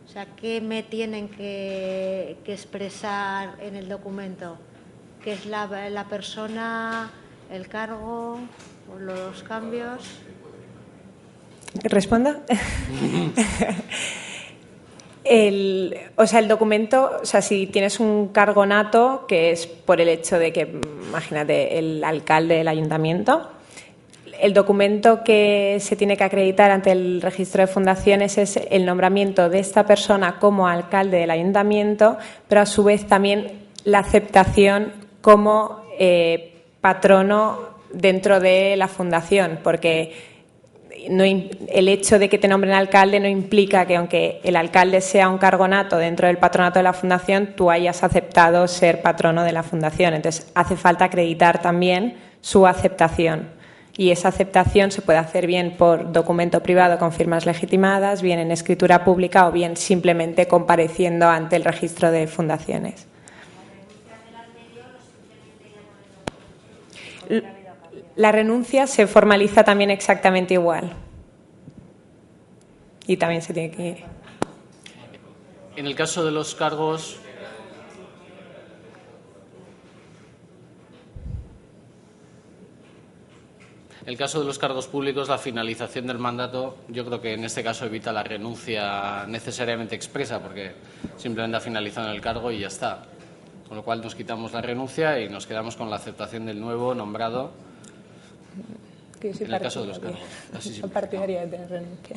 O sea, ¿qué me tienen que expresar en el documento? ¿Qué es la persona, el cargo, los cambios? ¿Responda? El documento, o sea, si tienes un cargo nato, que es por el hecho de que, imagínate, el alcalde del ayuntamiento, el documento que se tiene que acreditar ante el registro de fundaciones es el nombramiento de esta persona como alcalde del ayuntamiento, pero a su vez también la aceptación como patrono dentro de la fundación, porque el hecho de que te nombren alcalde no implica que, aunque el alcalde sea un cargo nato dentro del patronato de la fundación, tú hayas aceptado ser patrono de la fundación. Entonces, hace falta acreditar también su aceptación. Y esa aceptación se puede hacer bien por documento privado con firmas legitimadas, bien en escritura pública o bien simplemente compareciendo ante el registro de fundaciones. La renuncia se formaliza también exactamente igual. Y también se tiene que... En el caso de los cargos... En el caso de los cargos públicos, la finalización del mandato, yo creo que en este caso evita la renuncia necesariamente expresa, porque simplemente ha finalizado en el cargo y ya está. Con lo cual nos quitamos la renuncia y nos quedamos con la aceptación del nuevo nombrado en el caso de los cargos. Soy partidaria de tener renuncia.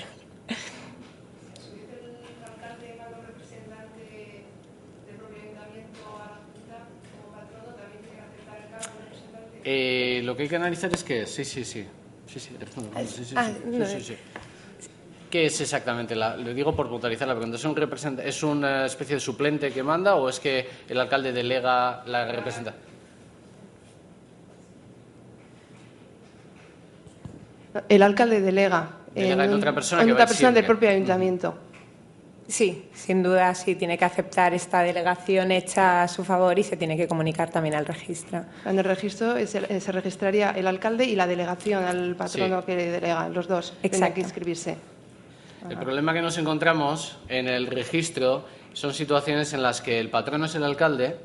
Lo que hay que analizar es qué es. Sí. ¿Qué es exactamente? Lo digo por puntualizar la pregunta. ¿Es una especie de suplente que manda o es que el alcalde delega la representación? El alcalde delega en otra persona, del propio ayuntamiento. Sí, sin duda, sí, tiene que aceptar esta delegación hecha a su favor y se tiene que comunicar también al registro. En el registro se registraría el alcalde y la delegación al patrono que delega, los dos. Tienen que inscribirse. El problema que nos encontramos en el registro son situaciones en las que el patrono es el alcalde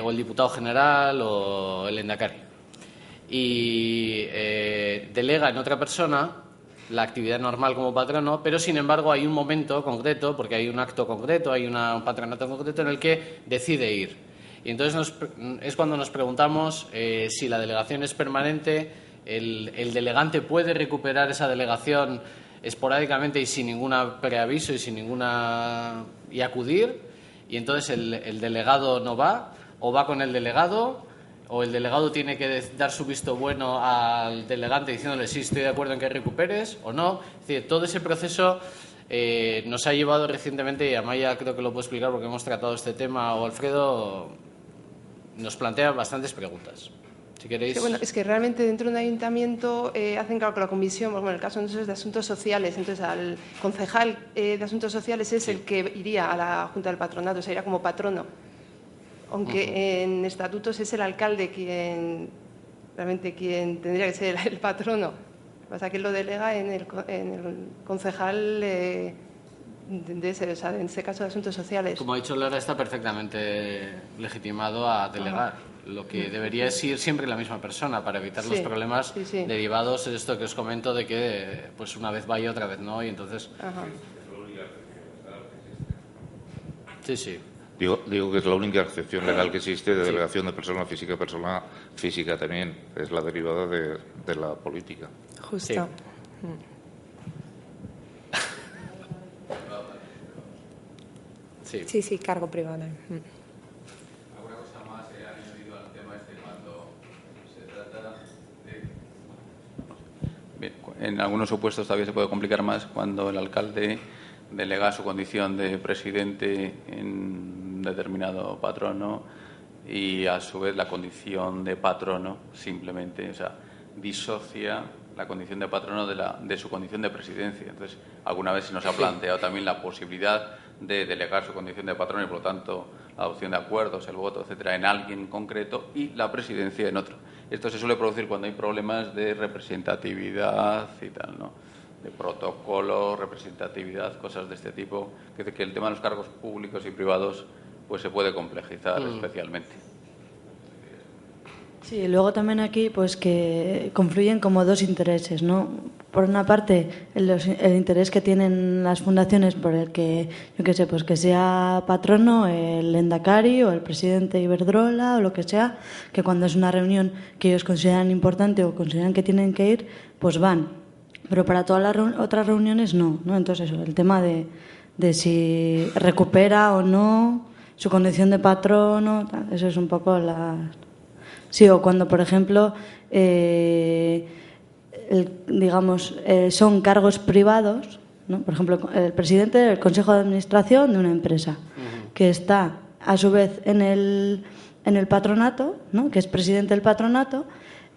o el diputado general o el endacari y delega en otra persona la actividad normal como patrono, pero sin embargo hay un momento concreto, porque hay un acto concreto, hay un patronato concreto en el que decide ir. Y entonces es cuando nos preguntamos si la delegación es permanente, el delegante puede recuperar esa delegación esporádicamente y sin ningún preaviso y acudir, y entonces el delegado no va, o va con el delegado, o el delegado tiene que dar su visto bueno al delegante diciéndole sí, estoy de acuerdo en que recuperes o no. Es decir, todo ese proceso Nos ha llevado recientemente, y Amaya creo que lo puedo explicar porque hemos tratado este tema, o Alfredo, nos plantea bastantes preguntas. Si queréis... Sí, bueno, es que realmente dentro de un ayuntamiento hacen claro que la comisión, bueno, en el caso entonces de asuntos sociales, entonces al concejal de asuntos sociales es el que iría a la Junta del Patronato, o sea, iría como patrono. Aunque en estatutos es el alcalde quien tendría que ser el patrono. Pasa que él lo delega en el concejal de en este caso de asuntos sociales. Como ha dicho Lara, está perfectamente legitimado a delegar. Lo que debería es ir siempre la misma persona para evitar los problemas derivados de esto que os comento de que pues una vez va y otra vez no, y entonces... Sí. Digo que es la única excepción legal que existe de delegación de persona física también. Es la derivada de la política. Justo. Sí, cargo privado. ¿Alguna cosa más añadido al tema este cuando se trata de...? Bien, en algunos supuestos todavía se puede complicar más cuando el alcalde delega su condición de presidente en determinado patrono y a su vez la condición de patrono simplemente, o sea, disocia la condición de patrono de su condición de presidencia. Entonces, alguna vez se nos ha planteado también la posibilidad de delegar su condición de patrono y, por lo tanto, la adopción de acuerdos, el voto, etcétera, en alguien concreto y la presidencia en otro. Esto se suele producir cuando hay problemas de representatividad y tal, ¿no? De protocolo, representatividad, cosas de este tipo, que el tema de los cargos públicos y privados pues se puede complejizar especialmente. Sí, luego también aquí pues que confluyen como dos intereses, ¿no? Por una parte, el interés que tienen las fundaciones por el que, yo qué sé, pues que sea patrono el Lehendakari o el presidente Iberdrola o lo que sea, que cuando es una reunión que ellos consideran importante o consideran que tienen que ir, pues van. Pero para todas las otras reuniones no, ¿no? Entonces eso, el tema de si recupera o no su condición de patrono, tal, eso es un poco la... Sí, o cuando, por ejemplo, son cargos privados, ¿no? Por ejemplo, el presidente del Consejo de Administración de una empresa, que está, a su vez, en el patronato, ¿no? Que es presidente del patronato,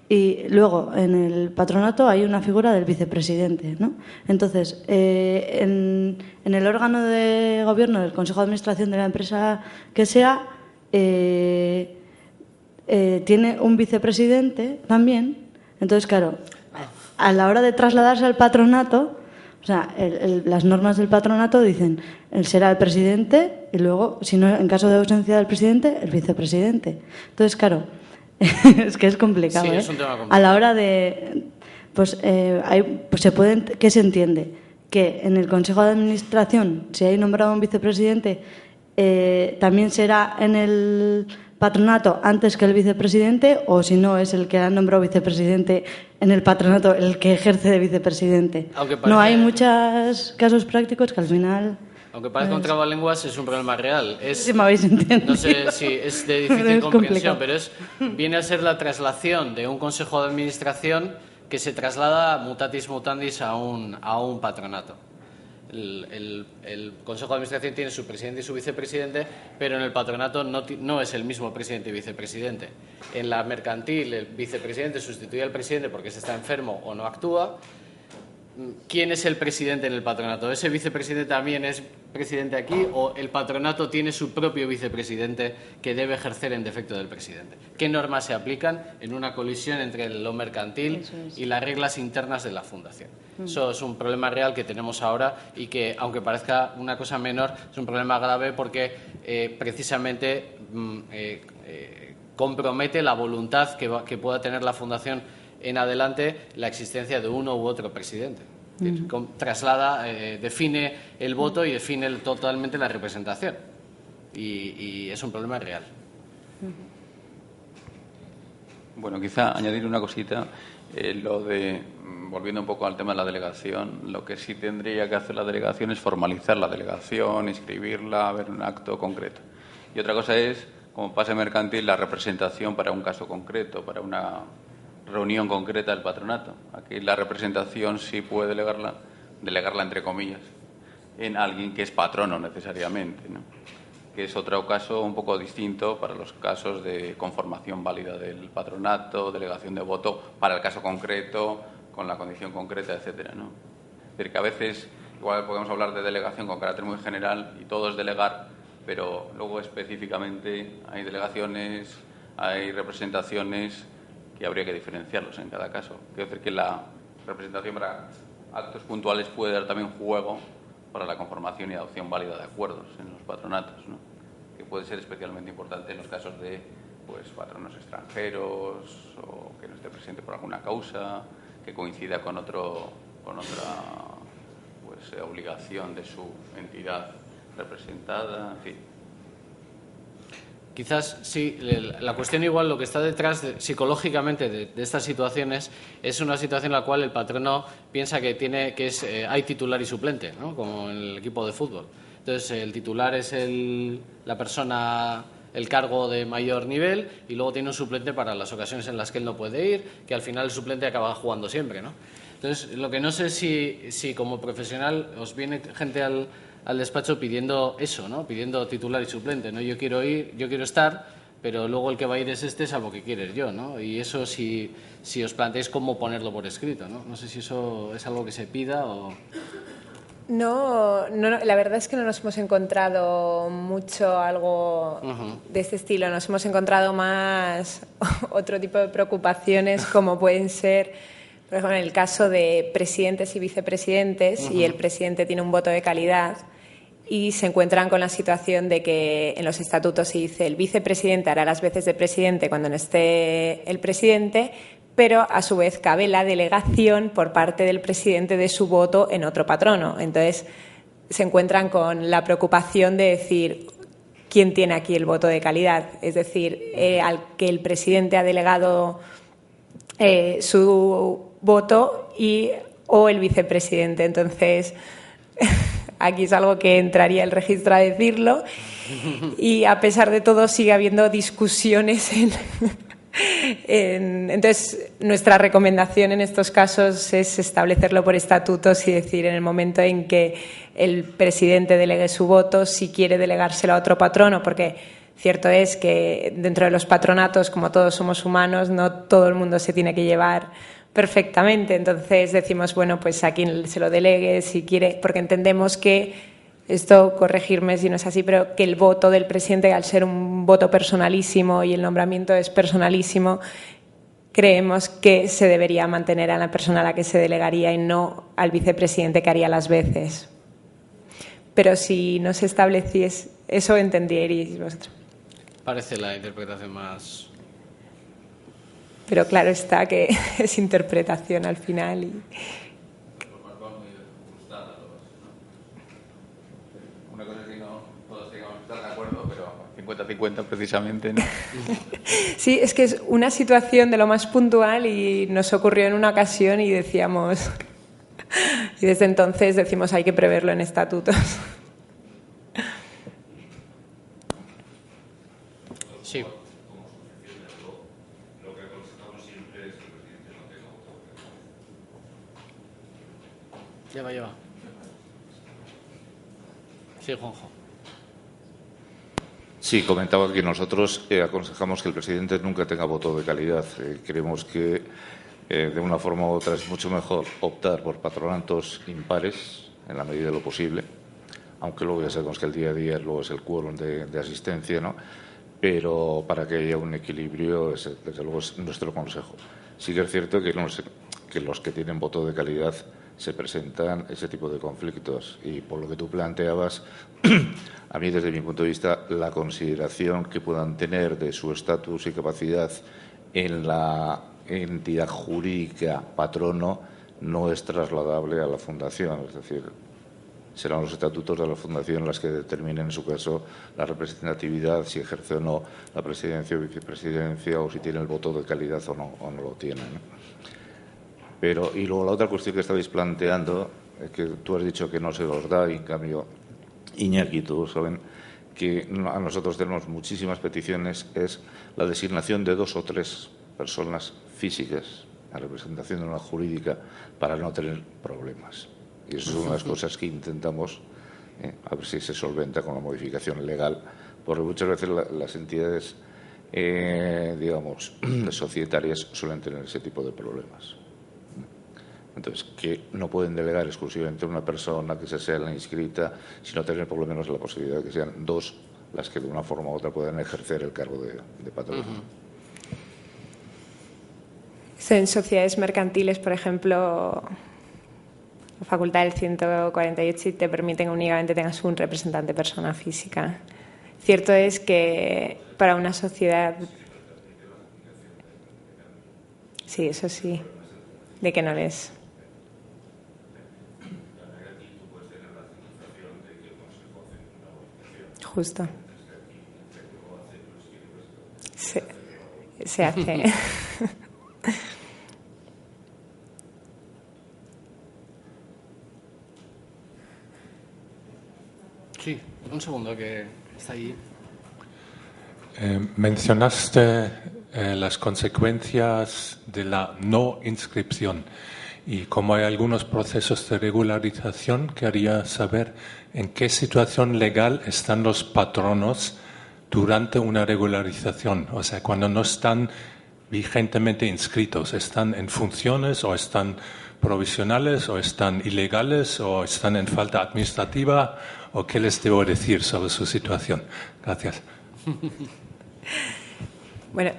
y luego en el patronato hay una figura del vicepresidente, ¿no? Entonces, en el órgano de gobierno del Consejo de Administración de la empresa que sea, tiene un vicepresidente también. Entonces, claro, a la hora de trasladarse al patronato, o sea, las normas del patronato dicen él será el presidente y luego, si no, en caso de ausencia del presidente, el vicepresidente. Entonces, claro, es que es complicado. Sí, es un tema complicado. A la hora de... Pues, ¿qué se entiende? Que en el Consejo de Administración, si hay nombrado un vicepresidente, también será en el patronato antes que el vicepresidente, o si no es el que ha nombrado vicepresidente en el patronato el que ejerce de vicepresidente. No hay muchos casos prácticos que al final... Aunque parezca un trabalenguas, es un problema real. Si me habéis entendido. No sé si es de difícil comprensión, pero viene a ser la traslación de un consejo de administración que se traslada mutatis mutandis a un patronato. El Consejo de Administración tiene su presidente y su vicepresidente, pero en el patronato no es el mismo presidente y vicepresidente. En la mercantil, el vicepresidente sustituye al presidente porque se está enfermo o no actúa. ¿Quién es el presidente en el patronato? ¿Ese vicepresidente también es presidente aquí o el patronato tiene su propio vicepresidente que debe ejercer en defecto del presidente? ¿Qué normas se aplican en una colisión entre lo mercantil y las reglas internas de la fundación? Eso es un problema real que tenemos ahora y que, aunque parezca una cosa menor, es un problema grave porque precisamente compromete la voluntad que pueda tener la fundación en adelante la existencia de uno u otro presidente. Traslada, define el voto y define totalmente la representación. Y es un problema real. Bueno, quizá añadir una cosita, volviendo un poco al tema de la delegación, lo que sí tendría que hacer la delegación es formalizar la delegación, inscribirla, ver un acto concreto. Y otra cosa es, como pasa en mercantil, la representación para un caso concreto, para una reunión concreta del patronato. Aquí la representación sí puede delegarla entre comillas, en alguien que es patrono necesariamente, ¿no? Que es otro caso un poco distinto para los casos de conformación válida del patronato, delegación de voto para el caso concreto, con la condición concreta, etcétera, ¿no? Es decir, que a veces igual podemos hablar de delegación con carácter muy general y todo es delegar, pero luego específicamente hay delegaciones, hay representaciones que habría que diferenciarlos en cada caso. Quiero decir que la representación para actos puntuales puede dar también juego para la conformación y adopción válida de acuerdos en los patronatos, ¿no? Que puede ser especialmente importante en los casos de pues, patronos extranjeros o que no esté presente por alguna causa, que coincida con otra pues, obligación de su entidad representada, en fin. Quizás sí, la cuestión igual lo que está detrás psicológicamente de estas situaciones es una situación en la cual el patrono piensa que hay titular y suplente, ¿no? Como en el equipo de fútbol. Entonces el titular es la persona, el cargo de mayor nivel, y luego tiene un suplente para las ocasiones en las que él no puede ir, que al final el suplente acaba jugando siempre, ¿no? Entonces lo que no sé si como profesional os viene gente al despacho pidiendo eso, ¿no? Pidiendo titular y suplente, ¿no? Yo quiero ir, yo quiero estar, pero luego el que va a ir es salvo que quieres yo, ¿no? Y eso si os planteáis cómo ponerlo por escrito, ¿no? No sé si eso es algo que se pida o... No, la verdad es que no nos hemos encontrado mucho algo de este estilo. Nos hemos encontrado más otro tipo de preocupaciones, como pueden ser, por ejemplo, en el caso de presidentes y vicepresidentes, y el presidente tiene un voto de calidad y se encuentran con la situación de que en los estatutos se dice el vicepresidente hará las veces de presidente cuando no esté el presidente, pero a su vez cabe la delegación por parte del presidente de su voto en otro patrono. Entonces se encuentran con la preocupación de decir quién tiene aquí el voto de calidad, es decir, al que el presidente ha delegado su voto o el vicepresidente. Entonces aquí es algo que entraría el registro a decirlo, y a pesar de todo sigue habiendo discusiones entonces, nuestra recomendación en estos casos es establecerlo por estatutos y decir en el momento en que el presidente delegue su voto, si quiere delegárselo a otro patrono, porque cierto es que dentro de los patronatos, como todos somos humanos, no todo el mundo se tiene que llevar perfectamente. Entonces decimos, bueno, pues a quien se lo delegue, si quiere, porque entendemos que esto, corregirme si no es así, pero que el voto del presidente, al ser un voto personalísimo y el nombramiento es personalísimo, creemos que se debería mantener a la persona a la que se delegaría y no al vicepresidente que haría las veces. Pero si no se estableciese eso, entenderíais vosotros. Parece la interpretación más... Pero claro está que es interpretación al final y... Una cosa es que no todos tengamos que estar de acuerdo, pero 50-50 precisamente, ¿no? Sí, es que es una situación de lo más puntual y nos ocurrió en una ocasión y decíamos... Y desde entonces decimos hay que preverlo en estatutos. Sí. Lleva. Sí, Juanjo. Sí, comentaba que nosotros aconsejamos que el presidente nunca tenga voto de calidad. Creemos que de una forma u otra es mucho mejor optar por patronatos impares en la medida de lo posible, aunque luego ya sabemos que el día a día luego es el quórum de asistencia, ¿no? Pero para que haya un equilibrio, desde luego es nuestro consejo. Sí que es cierto que los que tienen voto de calidad se presentan ese tipo de conflictos, y por lo que tú planteabas, a mí desde mi punto de vista la consideración que puedan tener de su estatus y capacidad en la entidad jurídica patrono no es trasladable a la fundación, es decir, serán los estatutos de la fundación las que determinen en su caso la representatividad, si ejerce o no la presidencia o vicepresidencia, o si tiene el voto de calidad o no lo tiene, ¿no? Pero, y luego la otra cuestión que estabais planteando, que tú has dicho que no se los da, y en cambio Iñaki y todos saben que a nosotros tenemos muchísimas peticiones, es la designación de 2 o 3 personas físicas a representación de una jurídica para no tener problemas. Y eso es una de las cosas que intentamos a ver si se solventa con la modificación legal, porque muchas veces las entidades, digamos, societarias suelen tener ese tipo de problemas. Entonces, que no pueden delegar exclusivamente a una persona que sea la inscrita, sino tener por lo menos la posibilidad de que sean dos las que de una forma u otra puedan ejercer el cargo de patrono. En sociedades mercantiles, por ejemplo, la facultad del 148 te permiten que únicamente tengas un representante persona física. Cierto es que para una sociedad... Sí, eso sí, de que no les... Justo. Se hace. Sí, un segundo que está ahí. Mencionaste las consecuencias de la no inscripción y como hay algunos procesos de regularización, quería saber en qué situación legal están los patronos durante una regularización, o sea, cuando no están vigentemente inscritos, ¿están en funciones o están provisionales o están ilegales o están en falta administrativa o qué les debo decir sobre su situación? Gracias. Bueno,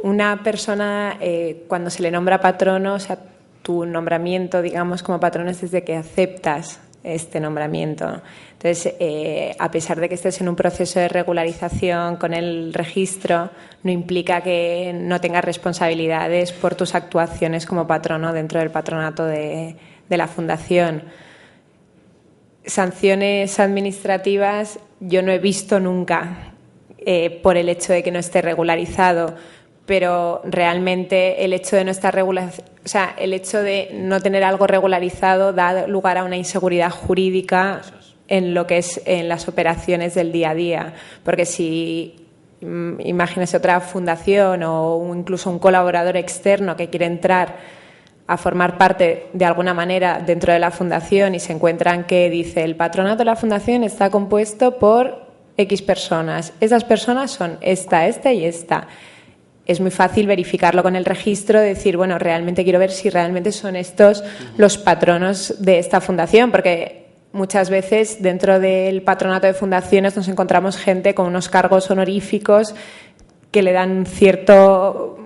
una persona cuando se le nombra patrono, o sea, tu nombramiento, digamos, como patrono es desde que aceptas este nombramiento. Entonces, a pesar de que estés en un proceso de regularización con el registro, no implica que no tengas responsabilidades por tus actuaciones como patrono dentro del patronato de la fundación. Sanciones administrativas yo no he visto nunca por el hecho de que no esté regularizado, pero realmente el hecho de no estar el hecho de no tener algo regularizado da lugar a una inseguridad jurídica en lo que es en las operaciones del día a día, porque si imagínese otra fundación o incluso un colaborador externo que quiere entrar a formar parte de alguna manera dentro de la fundación y se encuentran que dice el patronato de la fundación está compuesto por X personas, esas personas son esta y esta. Es muy fácil verificarlo con el registro, decir, bueno, realmente quiero ver si realmente son estos los patronos de esta fundación, porque muchas veces dentro del patronato de fundaciones nos encontramos gente con unos cargos honoríficos que le dan cierto...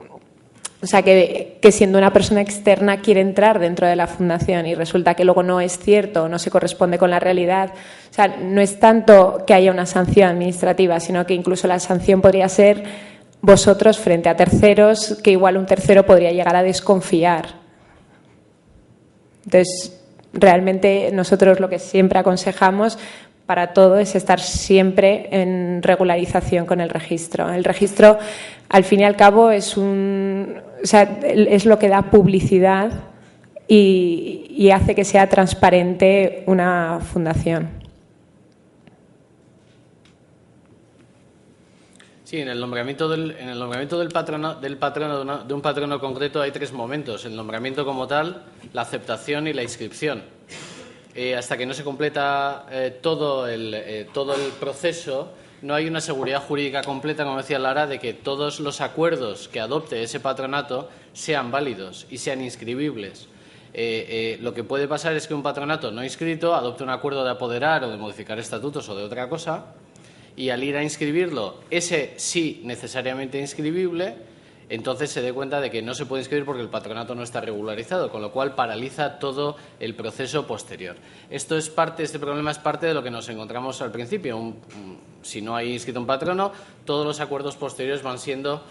O sea, que siendo una persona externa quiere entrar dentro de la fundación y resulta que luego no es cierto, no se corresponde con la realidad. O sea, no es tanto que haya una sanción administrativa, sino que incluso la sanción podría ser vosotros frente a terceros, que igual un tercero podría llegar a desconfiar. Entonces, realmente nosotros lo que siempre aconsejamos para todo es estar siempre en regularización con el registro. El registro, al fin y al cabo, es lo que da publicidad y hace que sea transparente una fundación. Sí, en el nombramiento del patrono de un patrono concreto hay tres momentos: el nombramiento como tal, la aceptación y la inscripción. Hasta que no se completa todo el proceso, no hay una seguridad jurídica completa, como decía Lara, de que todos los acuerdos que adopte ese patronato sean válidos y sean inscribibles. Lo que puede pasar es que un patronato no inscrito adopte un acuerdo de apoderar o de modificar estatutos o de otra cosa, y al ir a inscribirlo, ese sí necesariamente inscribible, entonces se dé cuenta de que no se puede inscribir porque el patronato no está regularizado, con lo cual paraliza todo el proceso posterior. Este problema es parte de lo que nos encontramos al principio. Si no hay inscrito un patrono, todos los acuerdos posteriores van siendo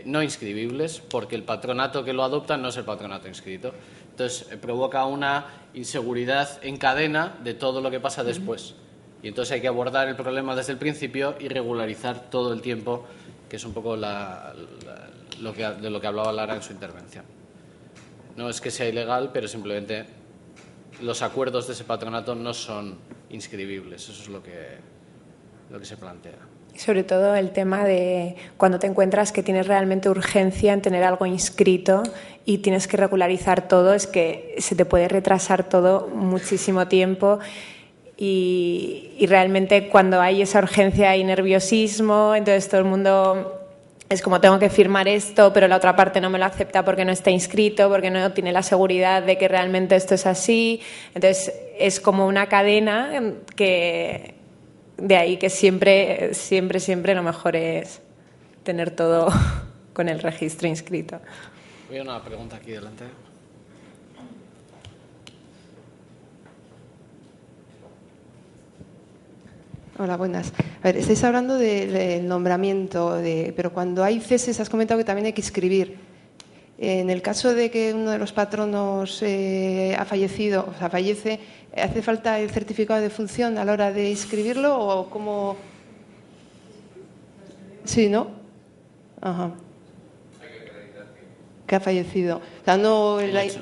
no inscribibles porque el patronato que lo adopta no es el patronato inscrito. Entonces provoca una inseguridad en cadena de todo lo que pasa después. Y entonces hay que abordar el problema desde el principio y regularizar todo el tiempo, que es un poco de lo que hablaba Lara en su intervención. No es que sea ilegal, pero simplemente los acuerdos de ese patronato no son inscribibles. Eso es lo que se plantea. Sobre todo el tema de cuando te encuentras que tienes realmente urgencia en tener algo inscrito y tienes que regularizar todo, es que se te puede retrasar todo muchísimo tiempo. y realmente cuando hay esa urgencia hay nerviosismo, entonces todo el mundo es como tengo que firmar esto, pero la otra parte no me lo acepta porque no está inscrito, porque no tiene la seguridad de que realmente esto es así. Entonces es como una cadena que de ahí que siempre lo mejor es tener todo con el registro inscrito. Voy a una pregunta aquí delante. Hola, buenas. A ver, estáis hablando del nombramiento, pero cuando hay ceses has comentado que también hay que inscribir. En el caso de que uno de los patronos ha fallecido, o sea, fallece, ¿hace falta el certificado de función a la hora de inscribirlo o cómo? Sí, ¿no? Ajá. Que ha fallecido. O sea, no es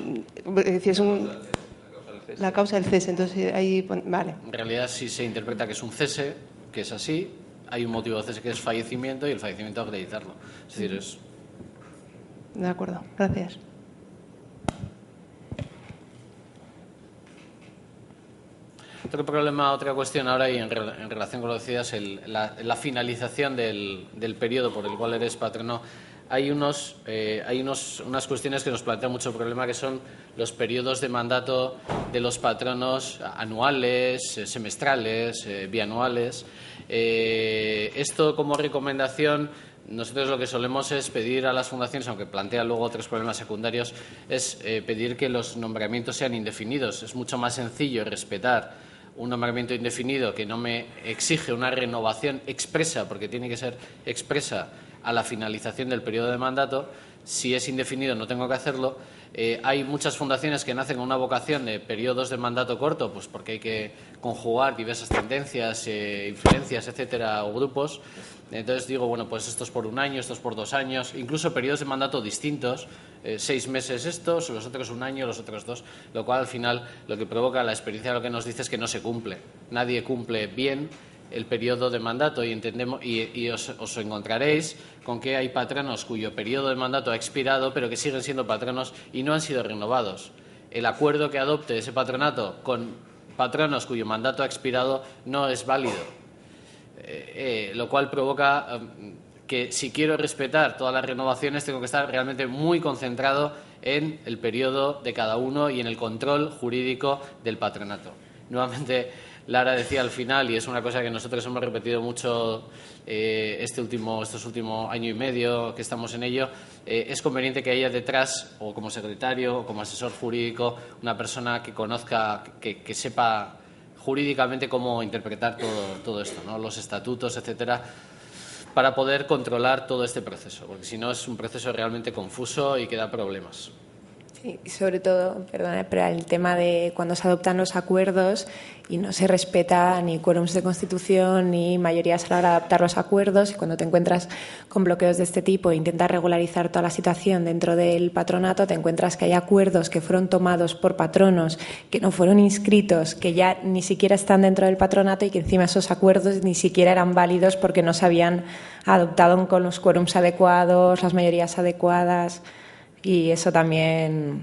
la causa del cese, entonces ahí vale. En realidad sí se interpreta que es un cese, que es así. Hay un motivo de cese que es fallecimiento y el fallecimiento hay que acreditarlo. Es decir, es... De acuerdo, gracias. Otro problema, otra cuestión ahora y en relación con lo que decías, la finalización del periodo por el cual eres patrono. Hay unas cuestiones que nos plantean mucho problema, que son los periodos de mandato de los patronos anuales, semestrales, bianuales. Esto como recomendación, nosotros lo que solemos es pedir a las fundaciones, aunque plantea luego otros problemas secundarios, es pedir que los nombramientos sean indefinidos. Es mucho más sencillo respetar un nombramiento indefinido que no me exige una renovación expresa, porque tiene que ser expresa a la finalización del periodo de mandato. Si es indefinido no tengo que hacerlo. Hay muchas fundaciones que nacen con una vocación de periodos de mandato corto, pues porque hay que conjugar diversas tendencias, influencias, etcétera, o grupos. Entonces digo, bueno, pues esto es por 1 año, esto es por 2 años, incluso periodos de mandato distintos, 6 meses estos, los otros 1 año, los otros 2, lo cual al final lo que provoca la experiencia lo que nos dice es que no se cumple. Nadie cumple bien el periodo de mandato y entendemos y os encontraréis con que hay patronos cuyo periodo de mandato ha expirado pero que siguen siendo patronos y no han sido renovados. El acuerdo que adopte ese patronato con patronos cuyo mandato ha expirado no es válido, lo cual provoca que si quiero respetar todas las renovaciones tengo que estar realmente muy concentrado en el periodo de cada uno y en el control jurídico del patronato. Nuevamente, Lara decía al final, y es una cosa que nosotros hemos repetido mucho estos últimos año y medio que estamos en ello, es conveniente que haya detrás, o como secretario, o como asesor jurídico, una persona que conozca, que sepa jurídicamente cómo interpretar todo esto, ¿no? Los estatutos, etcétera, para poder controlar todo este proceso, porque si no es un proceso realmente confuso y que da problemas. Sí, y sobre todo, perdona, pero el tema de cuando se adoptan los acuerdos y no se respeta ni quórums de constitución ni mayorías a la hora de adoptar los acuerdos, y cuando te encuentras con bloqueos de este tipo e intentas regularizar toda la situación dentro del patronato, te encuentras que hay acuerdos que fueron tomados por patronos que no fueron inscritos, que ya ni siquiera están dentro del patronato y que encima esos acuerdos ni siquiera eran válidos porque no se habían adoptado con los quórums adecuados, las mayorías adecuadas. Y eso también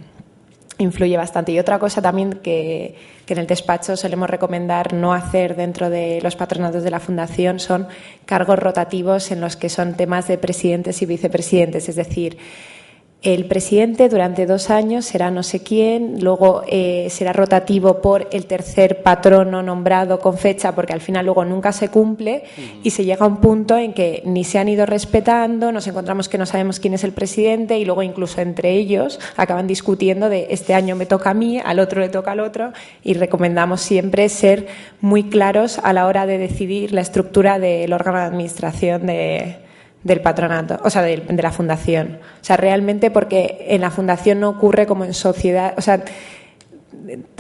influye bastante. Y otra cosa también que en el despacho solemos recomendar no hacer dentro de los patronatos de la Fundación son cargos rotativos en los que son temas de presidentes y vicepresidentes. Es decir, el presidente durante 2 años será no sé quién, luego será rotativo por el tercer patrono nombrado con fecha, porque al final luego nunca se cumple y se llega a un punto en que ni se han ido respetando, nos encontramos que no sabemos quién es el presidente y luego incluso entre ellos acaban discutiendo de este año me toca a mí, al otro le toca al otro, y recomendamos siempre ser muy claros a la hora de decidir la estructura del órgano de administración del patronato, o sea, de la fundación. O sea, realmente porque en la fundación no ocurre como en sociedad, o sea,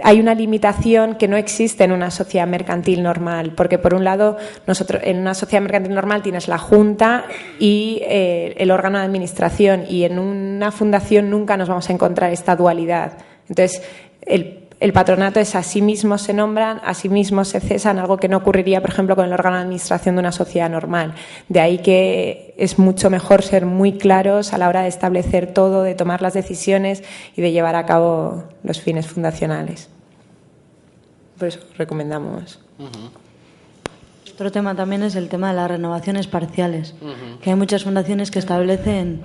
hay una limitación que no existe en una sociedad mercantil normal, porque por un lado, nosotros en una sociedad mercantil normal tienes la junta y el órgano de administración, y en una fundación nunca nos vamos a encontrar esta dualidad. Entonces, el patronato es a sí mismo se nombran, a sí mismo se cesan, algo que no ocurriría, por ejemplo, con el órgano de administración de una sociedad normal. De ahí que es mucho mejor ser muy claros a la hora de establecer todo, de tomar las decisiones y de llevar a cabo los fines fundacionales. Por eso recomendamos. Otro tema también es el tema de las renovaciones parciales, que hay muchas fundaciones que establecen,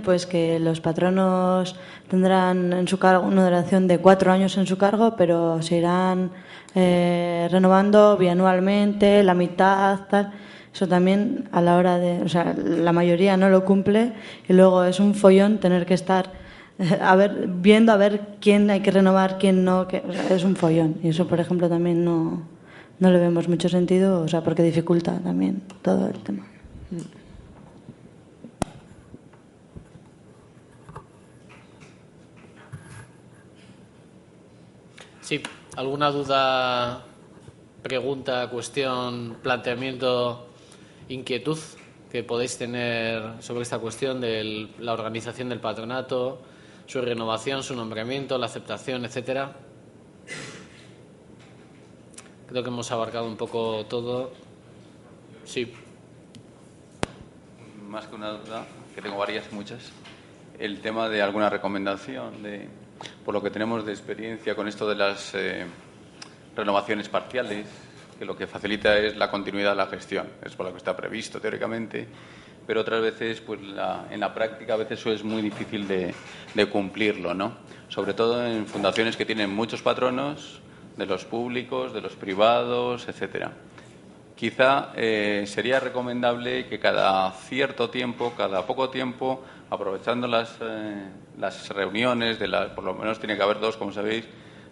pues que los patronos tendrán en su cargo una duración de 4 años en su cargo, pero se irán renovando bianualmente, la mitad, tal. Eso también a la hora de, o sea, la mayoría no lo cumple y luego es un follón tener que estar viendo a ver quién hay que renovar, quién no, o sea, es un follón y eso, por ejemplo, también no le vemos mucho sentido, o sea, porque dificulta también todo el tema. Sí, ¿alguna duda, pregunta, cuestión, planteamiento, inquietud que podéis tener sobre esta cuestión de la organización del patronato, su renovación, su nombramiento, la aceptación, etcétera? Creo que hemos abarcado un poco todo. Sí. Más que una duda, que tengo varias, muchas. El tema de alguna recomendación, por lo que tenemos de experiencia con esto de las renovaciones parciales, que lo que facilita es la continuidad de la gestión. Es por lo que está previsto teóricamente, pero otras veces, pues en la práctica, a veces eso es muy difícil de cumplirlo, ¿no? Sobre todo en fundaciones que tienen muchos patronos, de los públicos, de los privados, etcétera. Quizá sería recomendable que cada cierto tiempo, cada poco tiempo, aprovechando las reuniones, por lo menos tiene que haber 2, como sabéis,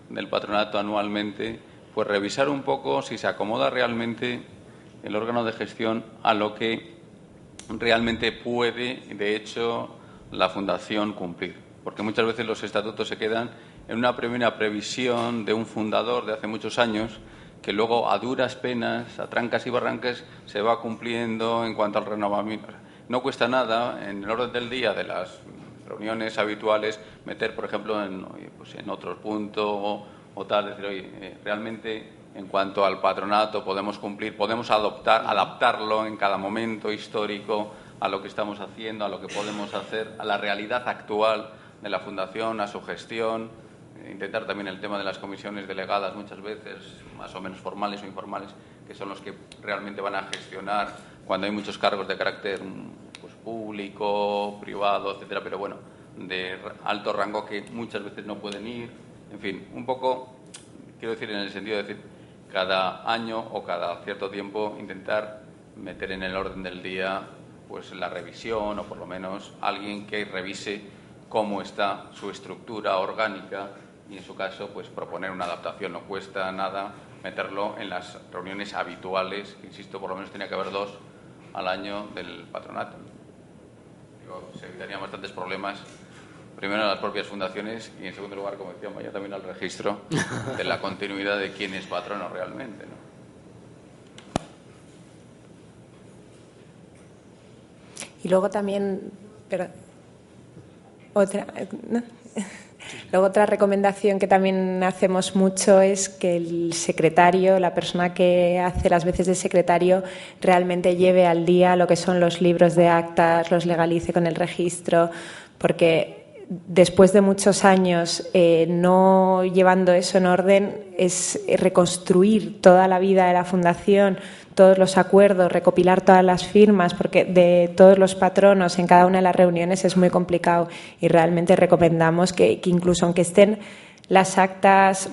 del patronato anualmente, pues revisar un poco si se acomoda realmente el órgano de gestión a lo que realmente puede, de hecho, la fundación cumplir. Porque muchas veces los estatutos se quedan en una primera previsión de un fundador de hace muchos años que luego a duras penas, a trancas y barrancas, se va cumpliendo en cuanto al renovamiento. No cuesta nada en el orden del día de las reuniones habituales meter, por ejemplo, en otro punto o tal, decir, oye, realmente en cuanto al patronato podemos cumplir, podemos adaptarlo en cada momento histórico a lo que estamos haciendo, a lo que podemos hacer, a la realidad actual de la fundación, a su gestión. Intentar también el tema de las comisiones delegadas, muchas veces más o menos formales o informales, que son los que realmente van a gestionar cuando hay muchos cargos de carácter pues, público, privado, etcétera, pero bueno, de alto rango que muchas veces no pueden ir. En fin, un poco, quiero decir, en el sentido de decir, cada año o cada cierto tiempo intentar meter en el orden del día pues la revisión o por lo menos alguien que revise cómo está su estructura orgánica y en su caso pues proponer una adaptación. No cuesta nada meterlo en las reuniones habituales, insisto, por lo menos tenía que haber 2 al año del patronato. Se evitarían bastantes problemas, primero a las propias fundaciones y en segundo lugar, como decía Maya, también al registro de la continuidad de quién es patrono realmente, ¿no? Y luego también, luego otra recomendación que también hacemos mucho es que el secretario, la persona que hace las veces de secretario, realmente lleve al día lo que son los libros de actas, los legalice con el registro, porque después de muchos años no llevando eso en orden es reconstruir toda la vida de la fundación, todos los acuerdos, recopilar todas las firmas, porque de todos los patronos en cada una de las reuniones es muy complicado y realmente recomendamos que incluso aunque estén las actas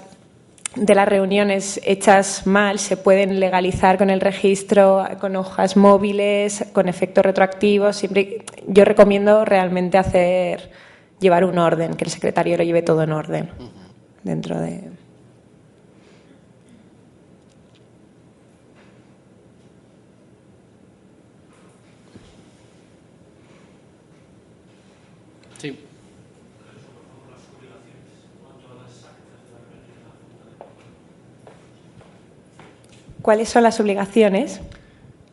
de las reuniones hechas mal, se pueden legalizar con el registro, con hojas móviles, con efectos retroactivos. Siempre, yo recomiendo realmente llevar un orden, que el secretario lo lleve todo en orden dentro de... Sí. ¿Cuáles son las obligaciones?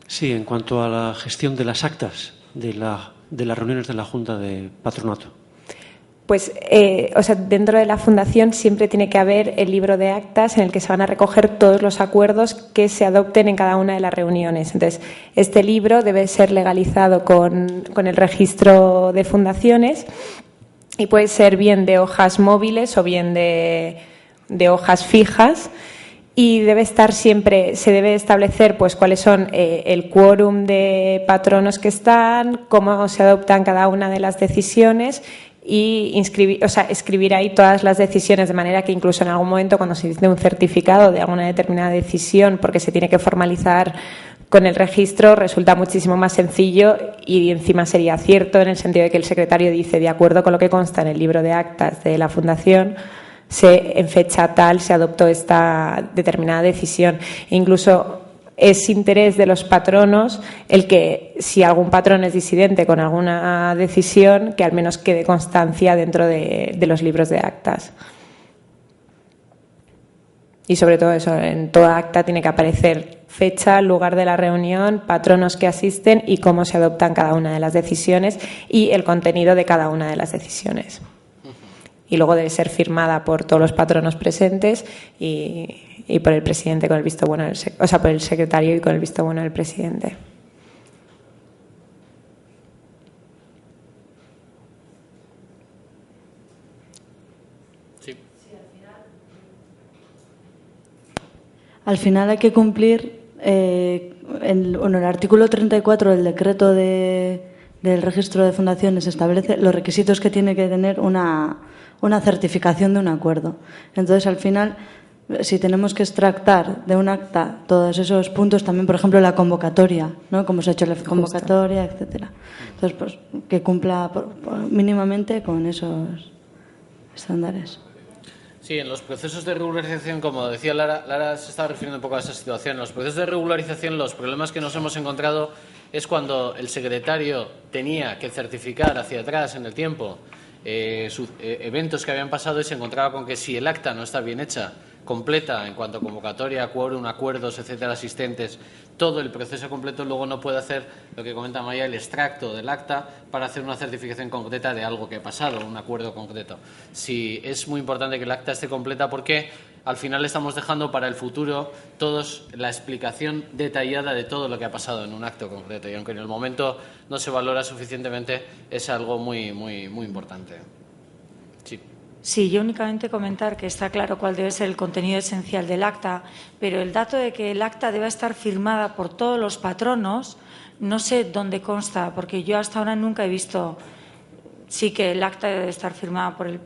Sí, en cuanto a la gestión de las actas de las reuniones de la Junta de Patronato. Pues, dentro de la Fundación siempre tiene que haber el libro de actas en el que se van a recoger todos los acuerdos que se adopten en cada una de las reuniones. Entonces, este libro debe ser legalizado con el registro de fundaciones y puede ser bien de hojas móviles o bien de de hojas fijas y debe estar siempre, se debe establecer pues cuáles son el quórum de patronos que están, cómo se adoptan cada una de las decisiones y escribir ahí todas las decisiones, de manera que incluso en algún momento cuando se dice un certificado de alguna determinada decisión, porque se tiene que formalizar con el registro, resulta muchísimo más sencillo y encima sería cierto en el sentido de que el secretario dice, de acuerdo con lo que consta en el libro de actas de la Fundación, en fecha tal se adoptó esta determinada decisión. E incluso es interés de los patronos el que, si algún patrón es disidente con alguna decisión, que al menos quede constancia dentro de los libros de actas. Y sobre todo eso, en toda acta tiene que aparecer fecha, lugar de la reunión, patronos que asisten y cómo se adoptan cada una de las decisiones y el contenido de cada una de las decisiones. Y luego debe ser firmada por todos los patronos presentes y por el presidente con el visto bueno, por el secretario y con el visto bueno del presidente. Sí. Al final hay que cumplir en el artículo 34 del decreto del registro de fundaciones establece los requisitos que tiene que tener una certificación de un acuerdo. Entonces, al final, si tenemos que extractar de un acta todos esos puntos, también, por ejemplo, la convocatoria, ¿no? Cómo se ha hecho la convocatoria, etcétera. Entonces, pues, que cumpla mínimamente con esos estándares. Sí, en los procesos de regularización, como decía Lara se estaba refiriendo un poco a esa situación. En los procesos de regularización, los problemas que nos hemos encontrado es cuando el secretario tenía que certificar hacia atrás en el tiempo eventos que habían pasado y se encontraba con que si el acta no está bien hecha, completa en cuanto a convocatoria, quórum, acuerdos, etcétera, asistentes, todo el proceso completo, luego no puede hacer lo que comenta Maya, el extracto del acta para hacer una certificación concreta de algo que ha pasado, un acuerdo concreto. Sí, es muy importante que el acta esté completa porque al final estamos dejando para el futuro la explicación detallada de todo lo que ha pasado en un acto concreto y aunque en el momento no se valora suficientemente, es algo muy, muy, muy importante. Sí. Sí, yo únicamente comentar que está claro cuál debe ser el contenido esencial del acta, pero el dato de que el acta deba estar firmada por todos los patronos, no sé dónde consta, porque yo hasta ahora nunca he visto, sí que el acta debe estar firmada por el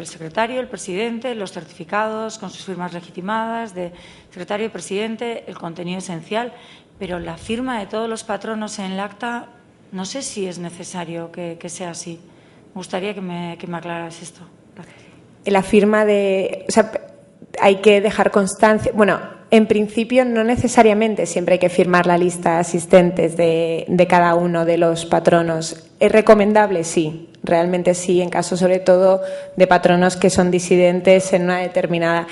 secretario, el presidente, los certificados con sus firmas legitimadas de secretario y presidente, el contenido esencial, pero la firma de todos los patronos en el acta, no sé si es necesario que sea así. Me gustaría que me aclararas esto. Gracias. La firma hay que dejar constancia. Bueno, en principio no necesariamente siempre hay que firmar la lista de asistentes de cada uno de los patronos. ¿Es recomendable? Sí, realmente sí, en caso sobre todo de patronos que son disidentes en una determinada.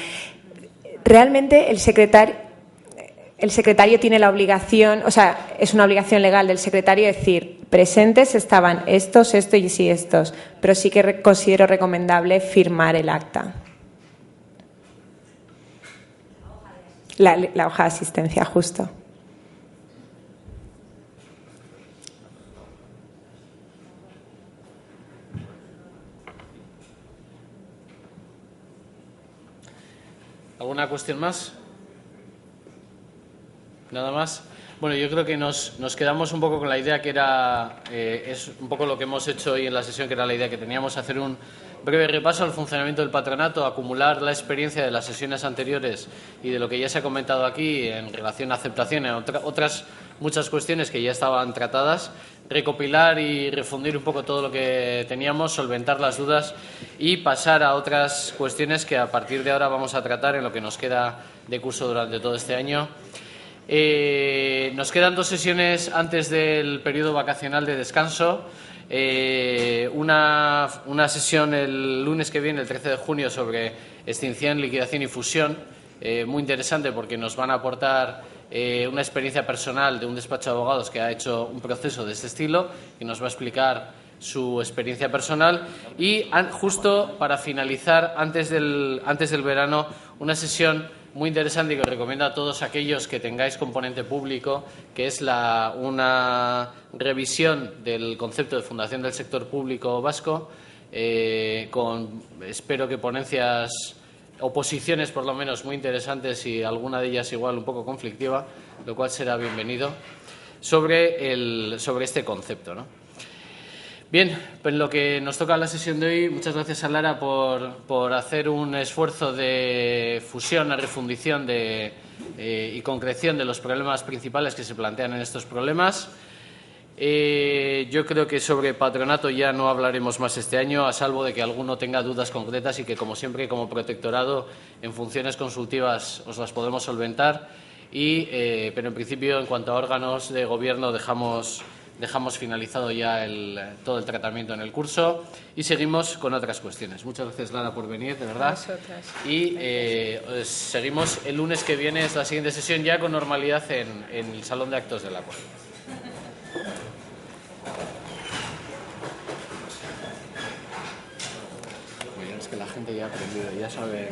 Realmente el secretario tiene la obligación, es una obligación legal del secretario decir, presentes estaban estos y estos, pero sí que considero recomendable firmar el acta. La hoja de asistencia, justo. ¿Alguna cuestión más? ¿Nada más? Bueno, yo creo que nos quedamos un poco con la idea que era, es un poco lo que hemos hecho hoy en la sesión, que era la idea que teníamos, hacer un breve repaso al funcionamiento del patronato, acumular la experiencia de las sesiones anteriores y de lo que ya se ha comentado aquí en relación a aceptación, en otras muchas cuestiones que ya estaban tratadas, recopilar y refundir un poco todo lo que teníamos, solventar las dudas y pasar a otras cuestiones que a partir de ahora vamos a tratar en lo que nos queda de curso durante todo este año. Nos quedan 2 sesiones antes del periodo vacacional de descanso. Una sesión el lunes que viene, el 13 de junio, sobre extinción, liquidación y fusión, muy interesante porque nos van a aportar una experiencia personal de un despacho de abogados que ha hecho un proceso de este estilo y nos va a explicar su experiencia personal. Y justo para finalizar, antes del verano, una sesión muy interesante y que os recomiendo a todos aquellos que tengáis componente público, que es una revisión del concepto de fundación del sector público vasco, con espero que ponencias posiciones por lo menos muy interesantes y alguna de ellas igual un poco conflictiva, lo cual será bienvenido, sobre este concepto, ¿no? Bien, pues en lo que nos toca la sesión de hoy, muchas gracias a Lara por hacer un esfuerzo de fusión, a refundición y concreción de los problemas principales que se plantean en estos problemas. Yo creo que sobre patronato ya no hablaremos más este año, a salvo de que alguno tenga dudas concretas y que, como siempre, como protectorado, en funciones consultivas os las podemos solventar. Pero, en principio, en cuanto a órganos de gobierno, dejamos finalizado ya todo el tratamiento en el curso y seguimos con otras cuestiones. Muchas gracias, Lara, por venir, de verdad. Y seguimos el lunes que viene, es la siguiente sesión, ya con normalidad en el Salón de Actos de la COE. Es que la gente ya ha aprendido, ya sabe.